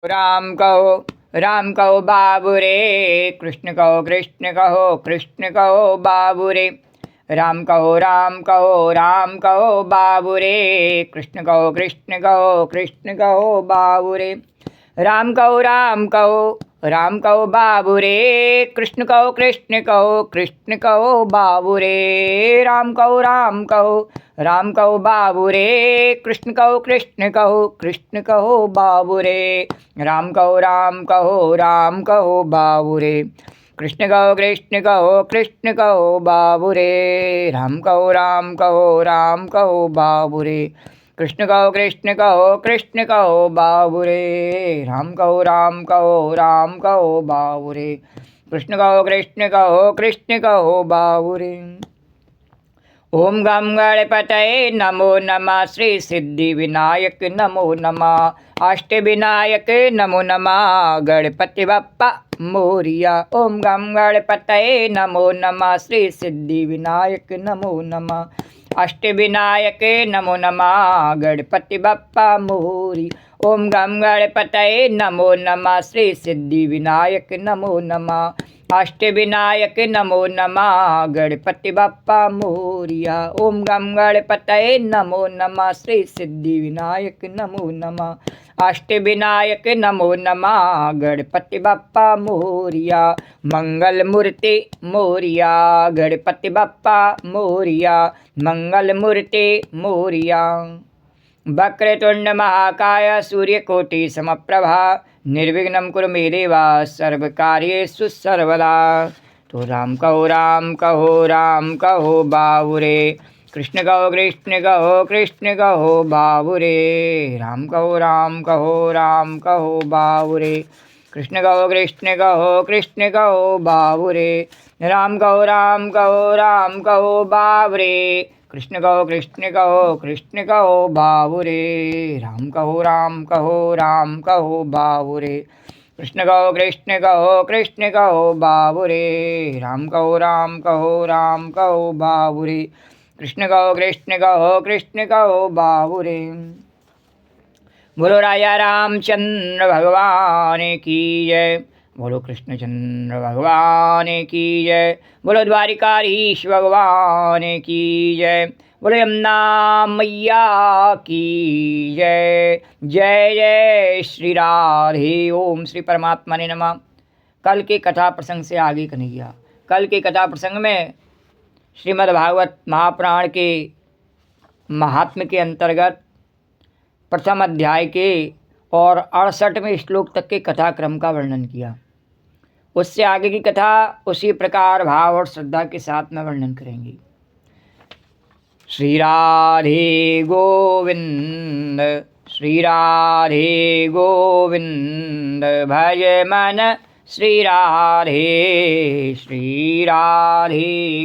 राम कहो बाबू रे, कृष्ण कहो कृष्ण कहो बाबू रे। राम कहो बाबू रे, कृष्ण कहो कृष्ण कहो बाबू रे। राम कहो बाबू रे, कृष्ण कहो कृष्ण कहो बाबू रे। राम कहो बाबू रे, कृष्ण कहो कृष्ण कहो बाबू रे। राम कहो बाबू रे, कृष्ण कहो बाबू रे। राम कहो बाबू रे, कृष्ण कहो बाबू रे। राम कहो बाबू रे, कृष्ण कहो बाबू रे। ओम गम गणपतये नमो नमः, श्री सिद्धि विनायक नमो नमः, अष्ट विनायक नमो नमः, गणपति बप्पा मोरिया। ओम गम गणपतये नमो नमः, श्री सिद्धि विनायक नमो नमः, अष्ट विनायक नमो नमः, गणपति बप्पा मोरी। ओम गम गणपतये नमो नमः, श्री सिद्धि विनायक नमो नमः, अष्ट विनायक नमो नमः, गणपति बप्पा मोरिया। ओम गम गणपतये नमो नमः, श्री सिद्धि विनायक नमो नमः, अष्ट विनायक नमो नमः, गणपति बप्पा मोरिया। मंगल मूर्ति मोरिया, गणपति बप्पा मोरिया, मंगल मूर्ति मोरिया। वक्रतुंड महाकाय सूर्यकोटि समप्रभा, निर्विघ्नं कुरु मे देव सर्वकार्येषु सर्वदा। तो राम कहो बाबू रे, कृष्ण कहो बाबू रे। राम कहो बाबू रे, कृष्ण कहो बाबू रे। राम कहो बाबू रे, कृष्ण कहो बाबू रे। राम कहो बाबू रे, कृष्ण कहो बाबू रे। राम कहो बाबू रे, कृष्ण कहो बाबू रे। बोलो राजा रामचंद्र भगवान की जय, बोलो कृष्णचंद्र भगवान की जय, बोलो द्वारिकाधीश भगवान की जय, बोलो यमुना मैया की जय। जय जय श्री राधे। ओम श्री परमात्मा ने नमः। कल के कथा प्रसंग से आगे कन्हैया। कल के कथा प्रसंग में श्रीमद् भागवत महापुराण के महात्म्य के अंतर्गत प्रथम अध्याय के और 68वें श्लोक तक के कथाक्रम का वर्णन किया। उससे आगे की कथा उसी प्रकार भाव और श्रद्धा के साथ में वर्णन करेंगे। श्री राधे गोविंद, श्री राधे गोविंद, भज मन श्री राधे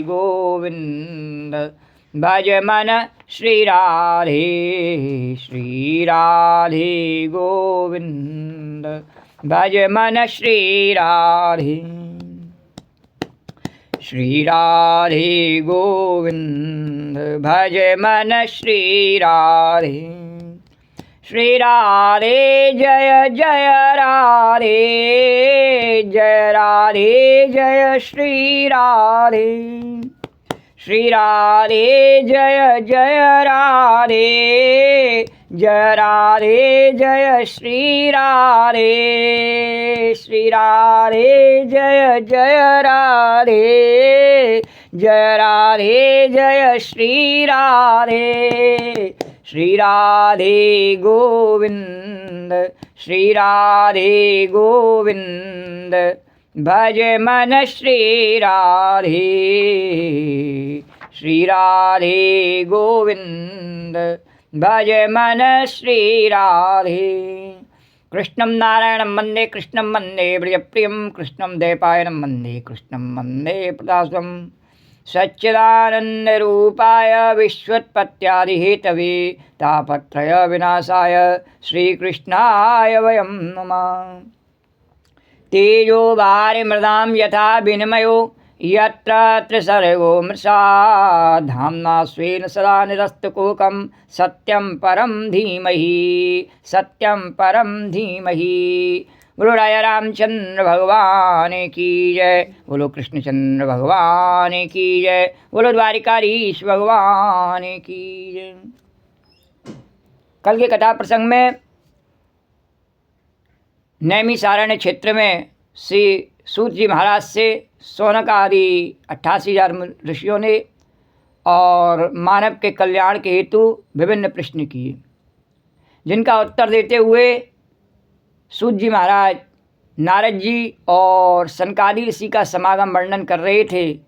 गोविंद, भज मन श्री राधे गोविंद, भज मन श्री राधे गोविंद, भज मन श्री राधे। श्री राधे जय जय राधे, जय राधे जय श्री राधे। श्री राधे जय जय राधे, जय राधे जय श्री राधे। श्री राधे जय जय राधे, जय राधे जय श्री राधे। श्री राधे गोविंद, श्री राधे गोविंद, भज मन श्री राधे गोविंद, भज मन श्री राधे। कृष्णं नारायणं वन्दे, कृष्णं वन्दे प्रियप्रियं, कृष्णं द्वैपायनं वन्दे, कृष्णं वन्दे प्रदासं। सच्चिदानन्दरूपाय विश्वोत्पत्त्यादिहेतवे तापत्रय विनाशाय श्रीकृष्णाय वयं नमः। तेजो वारि मृदां यथा विनिमयो यत्र सर्गो मृषा धाम्ना स्वेन सदा निरस्तकुहकं सत्यं परं धीमहि सत्यं परं धीमहि। बोलो राजा रामचंद्र भगवान की जय, बोलो कृष्णचंद्र भगवान की जय, बोलो द्वारिकाधीश भगवान की जय। कल के कथा प्रसंग में नैमिषारण्य क्षेत्र में श्री सूत जी महाराज से शौनक आदि 88,000 ऋषियों ने और मानव के कल्याण के हेतु विभिन्न प्रश्न किए, जिनका उत्तर देते हुए सूत जी महाराज नारद जी और सनकादि ऋषि का समागम वर्णन कर रहे थे।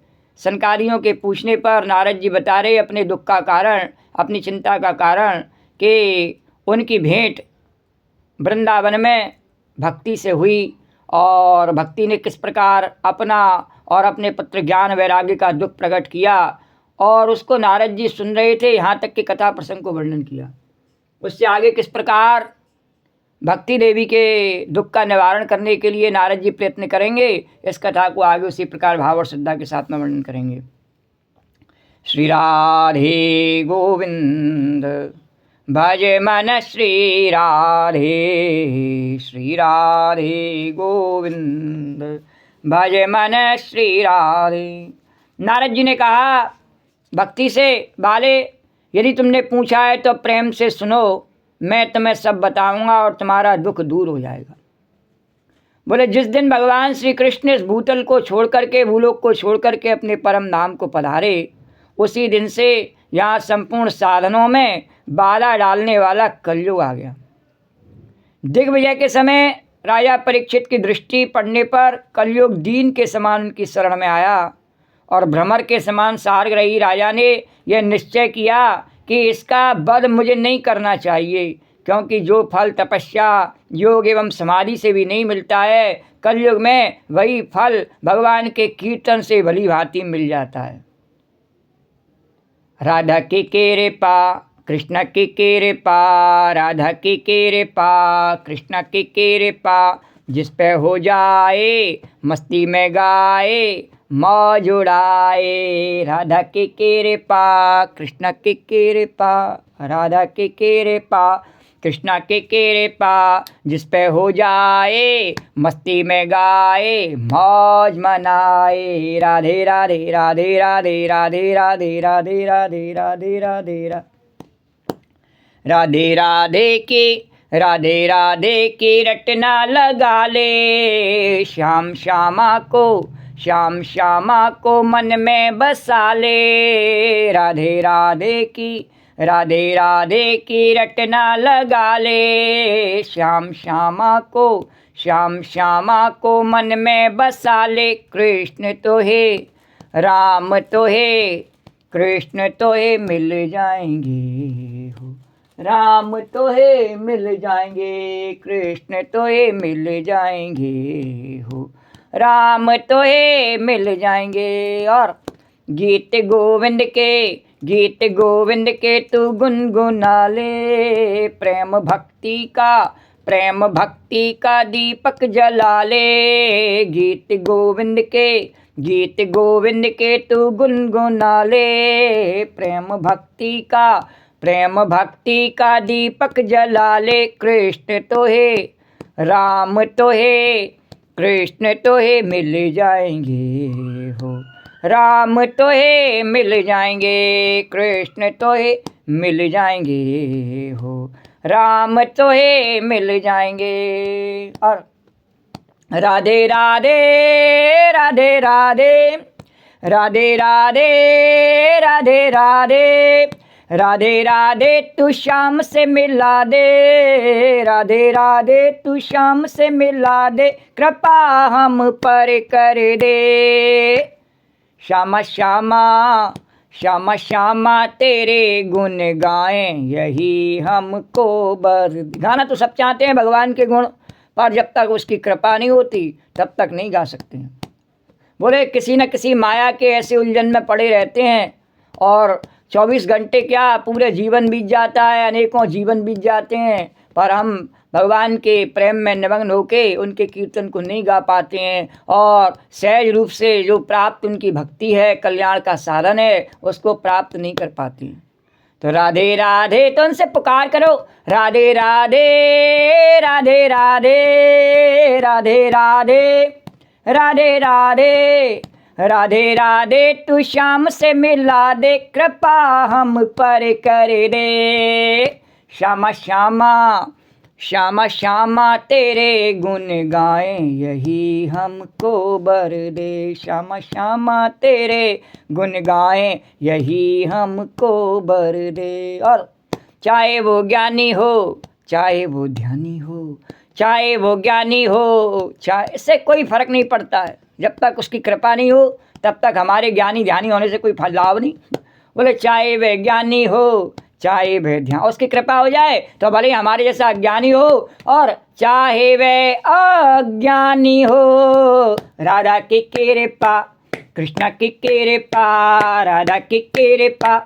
सनकादियों के पूछने पर नारद जी बता रहे अपने दुख का कारण, अपनी चिंता का कारण कि उनकी भेंट वृंदावन में भक्ति से हुई और भक्ति ने किस प्रकार अपना और अपने पुत्र ज्ञान वैराग्य का दुख प्रकट किया, और उसको नारद जी सुन रहे थे। यहाँ तक के कथा प्रसंग को वर्णन किया। उससे आगे किस प्रकार भक्ति देवी के दुख का निवारण करने के लिए नारद जी प्रयत्न करेंगे, इस कथा को आगे उसी प्रकार भाव और श्रद्धा के साथ में वर्णन करेंगे। श्री राधे गोविंद भज मन श्री राधे, श्री राधे गोविंद भज मन श्री राधे। नारद जी ने कहा भक्ति से, बाले यदि तुमने पूछा है तो प्रेम से सुनो, मैं तुम्हें सब बताऊंगा और तुम्हारा दुख दूर हो जाएगा। बोले जिस दिन भगवान श्री कृष्ण इस भूतल को छोड़ करके, भूलोक को छोड़ करके अपने परम धाम को पधारे, उसी दिन से यहाँ संपूर्ण साधनों में बाधा डालने वाला कलयुग आ गया। दिग्विजय के समय राजा परीक्षित की दृष्टि पड़ने पर कलयुग दीन के समान उनकी शरण में आया और भ्रमर के समान सारग्रही राजा ने यह निश्चय किया कि इसका वध मुझे नहीं करना चाहिए, क्योंकि जो फल तपस्या, योग एवं समाधि से भी नहीं मिलता है, कलयुग में वही फल भगवान के कीर्तन से भली भांति मिल जाता है। राधा की केरे पा कृष्ण की केरे पा, राधा की केरे पा कृष्ण की केरे पा, जिस पे हो जाए मस्ती में गाए मौज उड़ाए। राधा के केरे पा कृष्ण के केरे पा, राधा के केरे पा कृष्ण के केरे पा, जिस पे हो जाए मस्ती में गाए मौज मनाए। राधे राधे राधे राधे राधे राधे राधे राधे राधे राधे राधे राधे राधे की रटना लगा ले, श्याम श्यामा को मन में बसा ले। राधे राधे की रटना लगा ले, श्याम श्यामा को मन में बसा ले। कृष्ण तो है राम तो है, कृष्ण तो है मिल जाएंगे हो, राम तो है मिल जाएंगे, कृष्ण तो है मिल जाएंगे हो, राम तो है मिल जाएंगे। और गीत गोविंद के तू गुनगुना ले, प्रेम भक्ति का दीपक जला ले। गीत गोविंद के तू गुनगुना ले, प्रेम भक्ति का दीपक जला ले। कृष्ण तो है राम तो है, कृष्ण तो है मिल जाएंगे हो, राम तो है मिल जाएंगे, कृष्ण तो है मिल जाएंगे हो, राम तो है मिल जाएंगे। और राधे राधे राधे राधे राधे राधे राधे राधे राधे राधे तू श्याम से मिला दे, राधे राधे तू श्याम से मिला दे, कृपा हम पर कर दे। श्यामा श्यामा तेरे गुण गाएं, यही हमको बर। गाना तो सब चाहते हैं भगवान के गुण, पर जब तक उसकी कृपा नहीं होती तब तक नहीं गा सकते हैं। बोले किसी न किसी माया के ऐसे उलझन में पड़े रहते हैं और 24 घंटे क्या पूरे जीवन बीत जाता है, अनेकों जीवन बीत जाते हैं, पर हम भगवान के प्रेम में निमग्न होके उनके कीर्तन को नहीं गा पाते हैं और सहज रूप से जो प्राप्त उनकी भक्ति है, कल्याण का साधन है, उसको प्राप्त नहीं कर पाती। तो राधे राधे तो उनसे पुकार करो, राधे राधे राधे राधे राधे राधे राधे राधे राधे राधे, तू श्याम से मिला दे, कृपा हम पर कर दे। श्यामा श्यामा श्यामा श्यामा तेरे गुण गाएं, यही हमको बर दे। श्यामा श्यामा तेरे गुण गाएं, यही हमको बर दे। और चाहे वो ज्ञानी हो, चाहे वो ध्यानी हो, चाहे वो ज्ञानी हो, चाहे, इससे कोई फर्क नहीं पड़ता है। जब तक उसकी कृपा नहीं हो तब तक हमारे ज्ञानी ध्यानी होने से कोई लाभ नहीं। बोले चाहे वह ज्ञानी हो, चाहे वह ध्यान, उसकी कृपा हो जाए तो भले हमारे जैसा अज्ञानी हो, और चाहे वह अज्ञानी हो। राधा की कृपा, कृष्ण की कृपा, राधा की कृपा,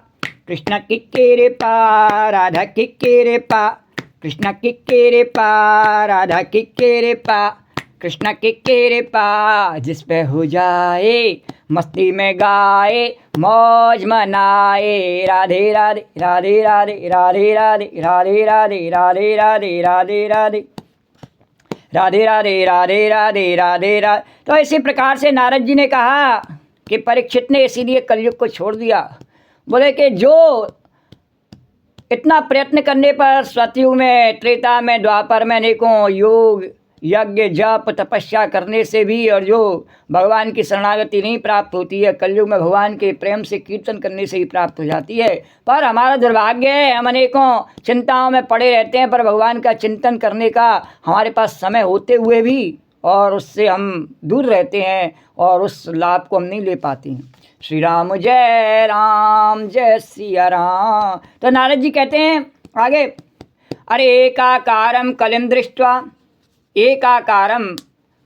कृष्ण की कृपा, राधा की कृपा, कृष्ण की कृपा, राधा की कृपा, कृष्ण की कृपा, जिस पे हो जाए मस्ती में गाए, मौज मनाए। राधे राधे राधे राधे राधे राधे राधे राधे राधे राधे राधे राधे राधे राधे राधे राधे राधे राधे। तो इसी प्रकार से नारद जी ने कहा कि परीक्षित ने इसीलिए कलयुग को छोड़ दिया। बोले कि जो इतना प्रयत्न करने पर सतयुग में, त्रेता में, द्वापर में अनेकों योग, यज्ञ, जप, तपस्या करने से भी, और जो भगवान की शरणागति नहीं प्राप्त होती है, कलयुग में भगवान के प्रेम से कीर्तन करने से ही प्राप्त हो जाती है। पर हमारा दुर्भाग्य है, हम अनेकों चिंताओं में पड़े रहते हैं, पर भगवान का चिंतन करने का हमारे पास समय होते हुए भी और उससे हम दूर रहते हैं और उस लाभ को हम नहीं ले पाते हैं। श्री राम जय सिया राम। तो नारद जी कहते हैं आगे, अरे एकाकारम कलिम दृष्ट्वा, एकाकारम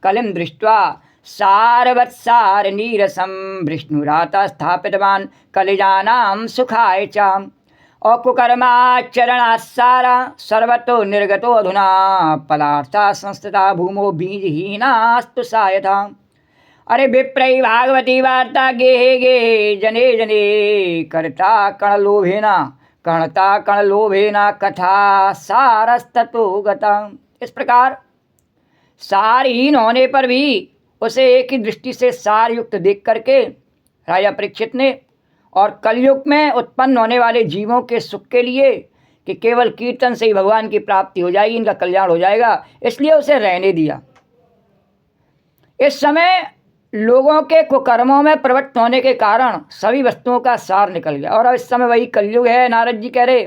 कलिम दृष्ट्वा सारवत्सार नीरसम विष्णुराता स्थापितवान कलिजानां सुखाय च। और कुकर्माचरणासारा सर्वतो निर्गतो अधुना पदार्था संस्थिता भूमो बीजहीनास्तु सायथा। अरे विप्रई भागवती वार्ता गेहे गेहे जने जने करता कणलोभेना, कणता कणलोभेना कथा सारस्ततो गता। इस प्रकार सारहीन होने पर भी उसे एक ही दृष्टि से सार युक्त देख करके राजा परीक्षित ने, और कलयुग में उत्पन्न होने वाले जीवों के सुख के लिए कि केवल कीर्तन से ही भगवान की प्राप्ति हो जाएगी, इनका कल्याण हो जाएगा, इसलिए उसे रहने दिया। इस समय लोगों के कुकर्मों में प्रवृत्त होने के कारण सभी वस्तुओं का सार निकल गया, और अब इस समय वही कलयुग है, नारद जी कह रहे,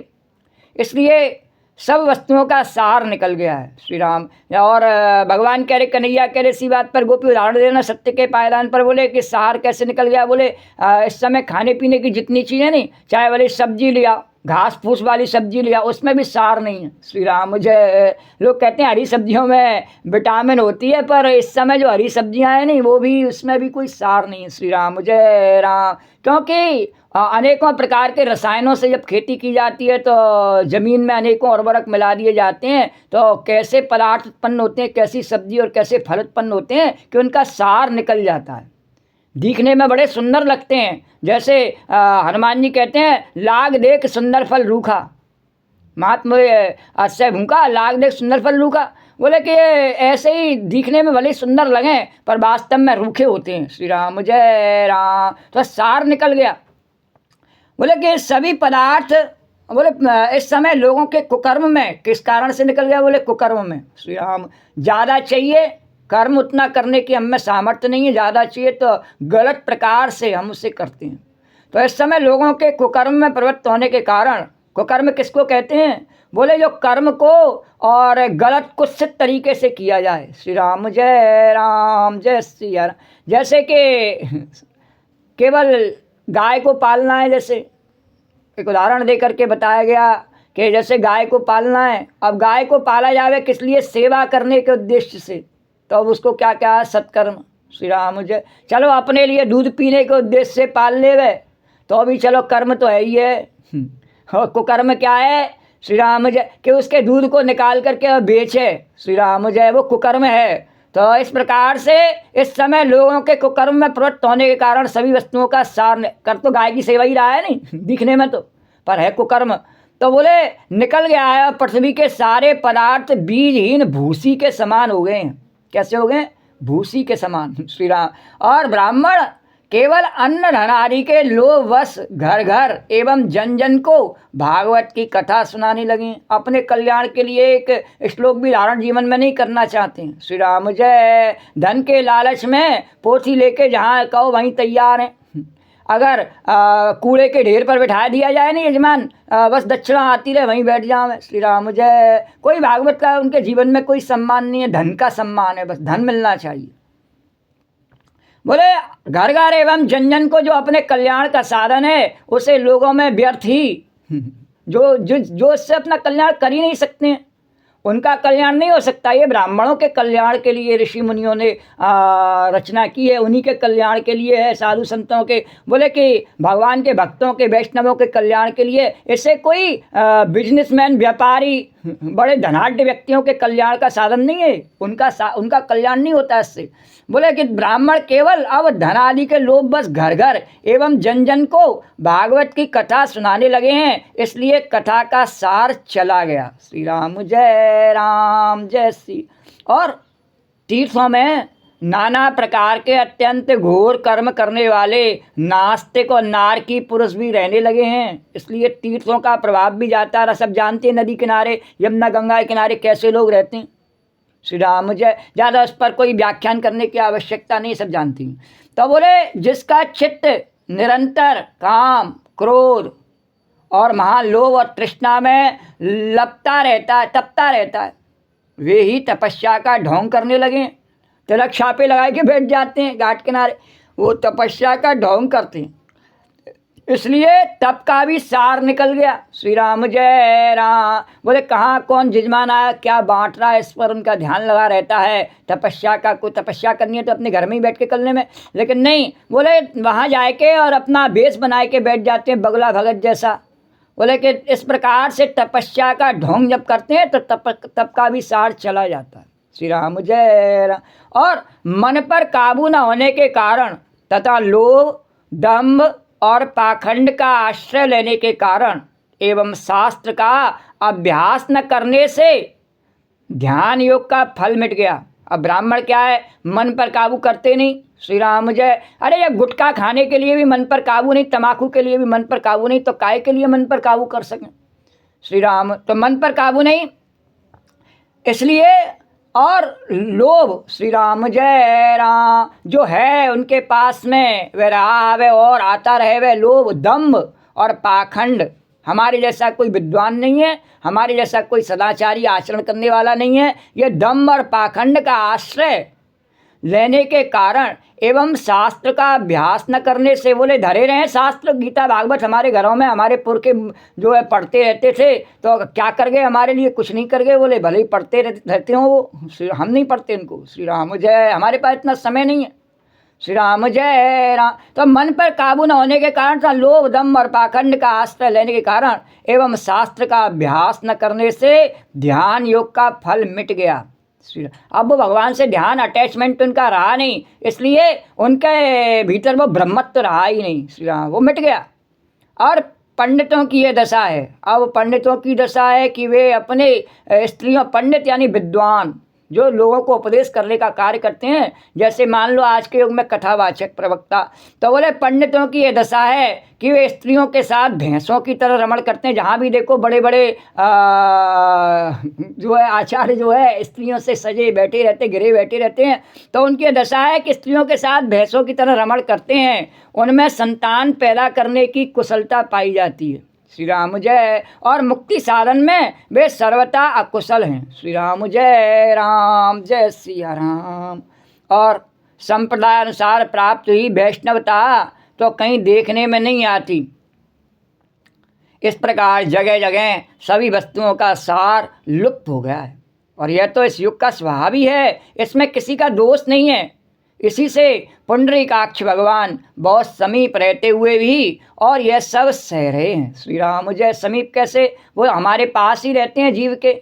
इसलिए सब वस्तुओं का सार निकल गया है। श्री राम और भगवान कह रहे, कन्हैया कह रहे इसी बात पर गोपी उदाहरण देना सत्य के पायदान पर। बोले कि सार कैसे निकल गया? बोले इस समय खाने पीने की जितनी चीज़ें नहीं, चाहे वाली सब्जी लिया, घास फूस वाली सब्जी लिया, उसमें भी सार नहीं है। श्री राम मुझे लोग कहते हैं हरी सब्जियों में विटामिन होती है, पर इस समय जो हरी सब्जियां हैं नहीं, वो भी, उसमें भी कोई सार नहीं है। श्री राम मुझे राम, क्योंकि अनेकों प्रकार के रसायनों से जब खेती की जाती है तो ज़मीन में अनेकों उर्वरक मिला दिए जाते हैं, तो कैसे पदार्थ उत्पन्न होते हैं, कैसी सब्जी और कैसे फल उत्पन्न होते हैं कि उनका सार निकल जाता है। दिखने में बड़े सुंदर लगते हैं, जैसे हनुमान जी कहते हैं, लाग देख सुंदर फल रूखा, महात्मा अस्य भूखा, लाग देख सुंदर फल रूखा। बोले कि ऐसे ही दिखने में भले सुंदर लगें पर वास्तव में रूखे होते हैं। श्री राम जय राम। तो सार निकल गया। बोले कि सभी पदार्थ, बोले इस समय लोगों के कुकर्म में किस कारण से निकल गया? बोले कुकर्म में। श्री राम, ज़्यादा चाहिए कर्म, उतना करने की हमें सामर्थ्य नहीं है, ज़्यादा चाहिए तो गलत प्रकार से हम उसे करते हैं। तो इस समय लोगों के कुकर्म में प्रवृत्त होने के कारण, कुकर्म किसको कहते हैं? बोले जो कर्म को और गलत कुत्सित तरीके से किया जाए। श्री राम जय सिया राम। जैसे कि केवल गाय को पालना है, जैसे एक उदाहरण दे करके बताया गया कि जैसे गाय को पालना है, अब गाय को पाला जावे किस लिए? सेवा करने के उद्देश्य से, तो अब उसको क्या क्या सत्कर्म। श्री राम मुझे, चलो अपने लिए दूध पीने के उद्देश्य से पाल लेवे तो अभी चलो कर्म तो है ही है। और कुकर्म क्या है? श्री राम जय, कि उसके दूध को निकाल करके वह बेचे, श्री राम जय, वो कुकर्म है। तो इस प्रकार से इस समय लोगों के कुकर्म में प्रवृत्त होने के कारण सभी वस्तुओं का सार कर तो गाय की सेवा ही रहा है नहीं दिखने में तो, पर है कुकर्म। तो बोले निकल गया है, पृथ्वी के सारे पदार्थ बीजहीन भूसी के समान हो गए हैं। कैसे हो गए? भूसी के समान, श्री राम। और ब्राह्मण केवल अन्न धन आदि के लोभवश घर घर एवं जन जन को भागवत की कथा सुनाने लगे। अपने कल्याण के लिए एक श्लोक भी धारण जीवन में नहीं करना चाहते हैं, श्री राम जय। धन के लालच में पोथी लेके जहाँ कहो वहीं तैयार हैं। अगर कूड़े के ढेर पर बैठा दिया जाए नहीं यजमान, बस दक्षिणा आती रहे वहीं बैठ जाओ, श्री राम जय। कोई भागवत का उनके जीवन में कोई सम्मान नहीं है, धन का सम्मान है, बस धन मिलना चाहिए। बोले घर घर एवं जन जन को जो अपने कल्याण का साधन है उसे लोगों में व्यर्थ ही जो इससे अपना कल्याण कर ही नहीं सकते हैं, उनका कल्याण नहीं हो सकता। ये ब्राह्मणों के कल्याण के लिए ऋषि मुनियों ने रचना की है, उन्हीं के कल्याण के लिए है, साधु संतों के, बोले कि भगवान के भक्तों के वैष्णवों के कल्याण के लिए। इससे कोई बिजनेसमैन व्यापारी बड़े धनाढ़ व्यक्तियों के कल्याण का साधन नहीं है, उनका कल्याण नहीं होता इससे। बोले कि ब्राह्मण केवल अब धन आदि के लोभ बस घर घर एवं जन जन को भागवत की कथा सुनाने लगे हैं, इसलिए कथा का सार चला गया। श्री राम जय श्री। और तीर्थों में नाना प्रकार के अत्यंत घोर कर्म करने वाले नास्तिक और नारकी पुरुष भी रहने लगे हैं, इसलिए तीर्थों का प्रभाव भी जाता है। सब जानते हैं नदी किनारे, यमुना गंगा के किनारे कैसे लोग रहते हैं, श्री राम जय। ज़्यादा उस पर कोई व्याख्यान करने की आवश्यकता नहीं, सब जानती हैं। तो बोले जिसका चित्त निरंतर काम क्रोध और महालोभ और तृष्णा में तपता रहता है, वे ही तपस्या का ढोंग करने लगे। तिलक छापे लगा के बैठ जाते हैं घाट किनारे, वो तपस्या का ढोंग करते हैं, इसलिए तप का भी सार निकल गया। श्री राम जय राम। बोले कहाँ कौन जजमान आया, क्या बांट रहा है, इस पर उनका ध्यान लगा रहता है। तपस्या का कोई तपस्या करनी है तो अपने घर में ही बैठ के करने में, लेकिन नहीं, बोले वहाँ जाके और अपना भेष बनाए के बैठ जाते हैं बगुला भगत जैसा। बोले कि इस प्रकार से तपस्या का ढोंग जब करते हैं तो तप का भी सार चला जाता है। श्री राम जय राम। और मन पर काबू न होने के कारण तथा लोभ दंभ और पाखंड का आश्रय लेने के कारण एवं शास्त्र का अभ्यास न करने से ध्यान योग का फल मिट गया। अब ब्राह्मण क्या है, मन पर काबू करते नहीं, श्री राम जय। अरे ये गुटखा खाने के लिए भी मन पर काबू नहीं, तम्बाकू के लिए भी मन पर काबू नहीं, तो काय के लिए मन पर काबू कर सकें, श्री राम। तो मन पर काबू नहीं, इसलिए और लोभ, श्री राम जय राम, जो है उनके पास में वह रहा वह और आता रहे, वह लोभ दंभ और पाखंड। हमारे जैसा कोई विद्वान नहीं है, हमारे जैसा कोई सदाचारी आचरण करने वाला नहीं है। यह दंभ और पाखंड का आश्रय लेने के कारण एवं शास्त्र का अभ्यास न करने से, बोले धरे रहे शास्त्र गीता भागवत हमारे घरों में, हमारे पुरखे जो है पढ़ते रहते थे, तो क्या कर गए हमारे लिए, कुछ नहीं कर गए। बोले भले ही पढ़ते रहते हो वो, हम नहीं पढ़ते इनको, श्री राम जय। हमारे पास इतना समय नहीं है, श्री राम जय राम। तो मन पर काबू न होने के कारण था लोभ दंभ और पाखंड का आश्रय लेने के कारण एवं शास्त्र का अभ्यास न करने से ध्यान योग का फल मिट गया। अब भगवान से ध्यान अटैचमेंट उनका रहा नहीं, इसलिए उनके भीतर वो ब्रह्मत्व रहा ही नहीं, श्री राम, वो मिट गया। और पंडितों की ये दशा है, अब पंडितों की दशा है कि वे अपने स्त्रियों, पंडित यानी विद्वान जो लोगों को उपदेश करने का कार्य करते हैं, जैसे मान लो आज के युग में कथावाचक प्रवक्ता, तो बोले पंडितों की ये दशा है कि वे स्त्रियों के साथ भैंसों की तरह रमण करते हैं। जहाँ भी देखो बड़े बड़े जो है आचार्य जो है स्त्रियों से सजे बैठे रहते, गिरे बैठे रहते हैं, तो उनकी दशा है कि स्त्रियों के साथ भैंसों की तरह रमण करते हैं, उनमें संतान पैदा करने की कुशलता पाई जाती है, श्री राम जय। और मुक्ति साधन में वे सर्वथा अकुशल हैं, श्री राम जय राम, जय सिया राम। और संप्रदाय अनुसार प्राप्त हुई वैष्णवता तो कहीं देखने में नहीं आती। इस प्रकार जगह जगह सभी वस्तुओं का सार लुप्त हो गया है, और यह तो इस युग का स्वभाव ही है, इसमें किसी का दोष नहीं है। इसी से पुंडरीकाक्ष भगवान बहुत समीप रहते हुए भी और यह सब सह रहे हैं। श्री राम जय समीप कैसे, वो हमारे पास ही रहते हैं जीव के,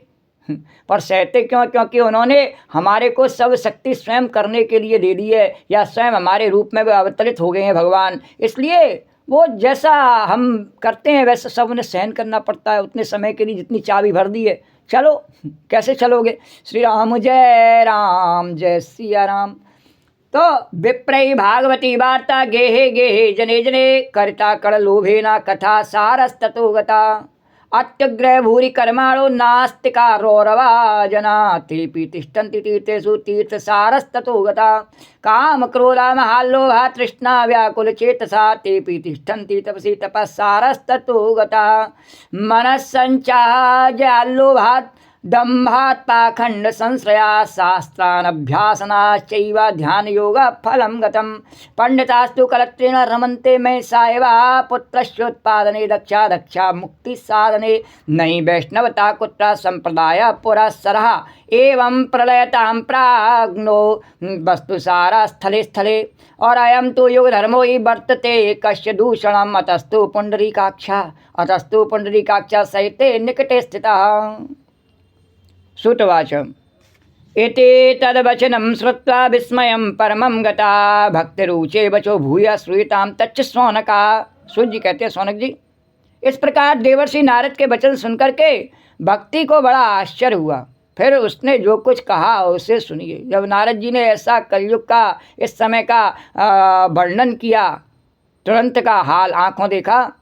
पर सहते क्यों? क्योंकि उन्होंने हमारे को सब शक्ति स्वयं करने के लिए दे दी है, या स्वयं हमारे रूप में अवतरित हो गए हैं भगवान। इसलिए वो जैसा हम करते हैं वैसा सब उन्हें सहन करना पड़ता है उतने समय के लिए जितनी चाबी भर दी है। चलो, कैसे चलोगे? श्री राम जय सिया राम। तो विप्रई भागवती वार्ता गेहे गेहे जने जने कर्ता कड़ लोभेना कथा सारस्ततो गता अत्युग्रह भूरि कर्माणो नास्तिका रौरवा जना तेपि तिष्ठन्ति तीर्थेषु तीर्थसारस्ततो गता काम क्रोधा महाल्लोभा तृष्णा व्याकुल चेतसा तेपि तिष्ठन्ति तपसि तपस्सारस्ततो गता मनस्सञ्चाः जाल्लोभात् दम्भात् पाखंड संश्रया शास्त्रानभ्यासनाश्चैव ध्यान योग फलं गतं पंडितास्तु कलत्रेण रमन्ते मयि सायवा पुत्रस्योत्पादने दक्षा दक्षा मुक्ति साधने नई वैष्णवता कुत्र संप्रदाय पुरस्सरः एवं प्रलयतां प्राज्ञो वस्तुसारा स्थले स्थले और अयं तो युग धर्मो हि वर्तते कस्य दूषणम् अतस्तु पुंडरीकाक्षा सहिते निकटे स्थितः। श्रुतवाच एते तद्वचनं श्रुत्वा विस्मयं परमं गता भक्तिरुचे बचो भूया श्रूयतां तच्च शौनका। सूर्य जी कहते हैं, शौनक जी, इस प्रकार देवर्षि नारद के वचन सुनकर के भक्ति को बड़ा आश्चर्य हुआ। फिर उसने जो कुछ कहा उसे सुनिए। जब नारद जी ने ऐसा कलयुग का इस समय का वर्णन किया, तुरंत का हाल आँखों देखा,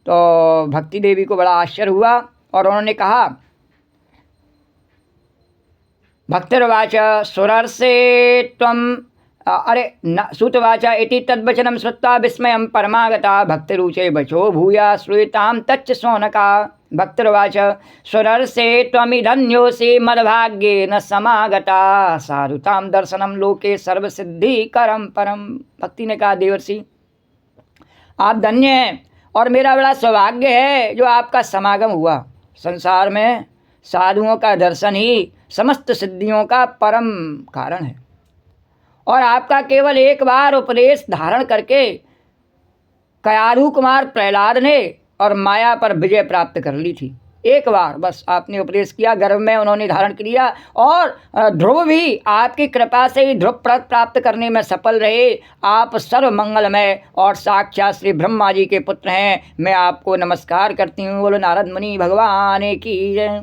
तो भक्ति देवी को बड़ा आश्चर्य हुआ और उन्होंने कहा, भक्तिर्वाच सुरर्षे त्वम् सूतवाच इति तद्वचनं श्रुत्वा विस्मयं परमागता भक्तिरुचे बचो भूया श्रूयतां तच्च शौनका। भक्तिर्वाच सुरर्षे त्वमिधन्योऽसि मद्भाग्येन समागता साधुतां दर्शनं लोके सर्वसिद्धिकरं परम। भक्ति ने कहा, देवर्षि आप धन्य हैं और मेरा बड़ा सौभाग्य है जो आपका समागम हुआ। संसार में साधुओं का दर्शन ही समस्त सिद्धियों का परम कारण है, और आपका केवल एक बार उपदेश धारण करके कयाधु कुमार प्रहलाद ने और माया पर विजय प्राप्त कर ली थी। एक बार बस आपने उपदेश किया, गर्भ में उन्होंने धारण किया, और ध्रुव भी आपकी कृपा से ही ध्रुव प्राप्त करने में सफल रहे। आप सर्व मंगलमय और साक्षात श्री ब्रह्मा जी के पुत्र हैं। मैं आपको नमस्कार करती हूँ। बोलो नारद मुनि भगवान की जय।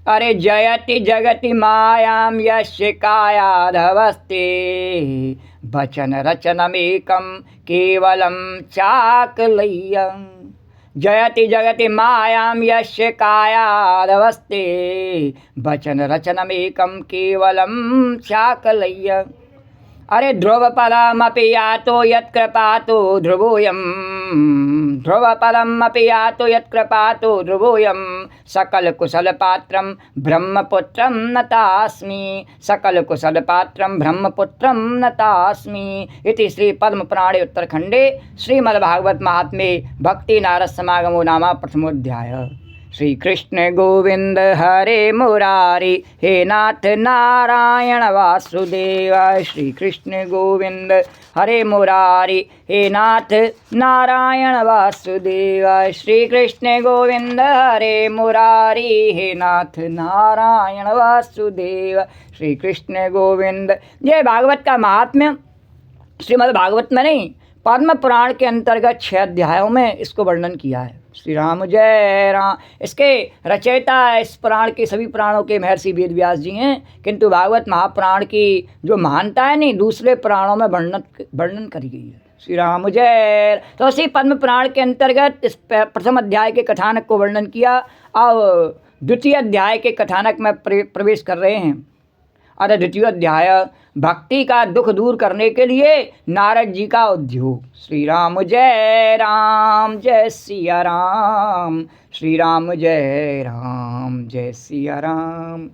अरे जयति जगति मायां यस्य कायाधवस्ते वचन रचनमेकं केवलं चाकलय्यं। जयति जगति मायां यस्य कायाधवस्ते वचन रचनमेकं केवलं चाकलय्यं। अरे ध्रुवपदमपि यातो यत्कृपातो ध्रुवोऽयं ध्रुवपदमपि यातो यत्कृपातो ध्रुवोऽयं सकलकुशलपात्रं ब्रह्मपुत्रं नतास्मि सकलकुशलपात्रं ब्रह्मपुत्रं नतास्मि। इति श्री पद्मपुराणे उत्तरखंडे श्रीमद्भागवत महात्म्ये भक्ति नारद समागमो नाम प्रथमोऽध्यायः। श्री कृष्ण गोविंद हरे मुरारी हे नाथ नारायण वासुदेव। श्री कृष्ण गोविंद हरे मुरारी हे नाथ नारायण वासुदेव। श्री कृष्ण गोविंद हरे मुरारी हे नाथ नारायण वासुदेव। श्री कृष्ण गोविंद। ये भागवत का महात्म्य श्रीमद् भागवत में नहीं, पद्म पुराण के अंतर्गत 6 अध्यायों में इसको वर्णन किया है। श्री राम जय राम। इसके रचयिता इस पुराण के सभी पुराणों के महर्षि वेद व्यास जी हैं, किंतु भागवत महापुराण की जो महानता है नहीं, दूसरे पुराणों में वर्णन करी गई है। श्री राम जय। तो इसी पद्म पुराण के अंतर्गत इस प्रथम अध्याय के कथानक को वर्णन किया। अब द्वितीय अध्याय के कथानक में प्रवेश कर रहे हैं। अतः द्वितीय अध्याय भक्ति का दुख दूर करने के लिए नारद जी का उद्योग। श्री राम जय सिया राम। श्री राम जय सिया राम।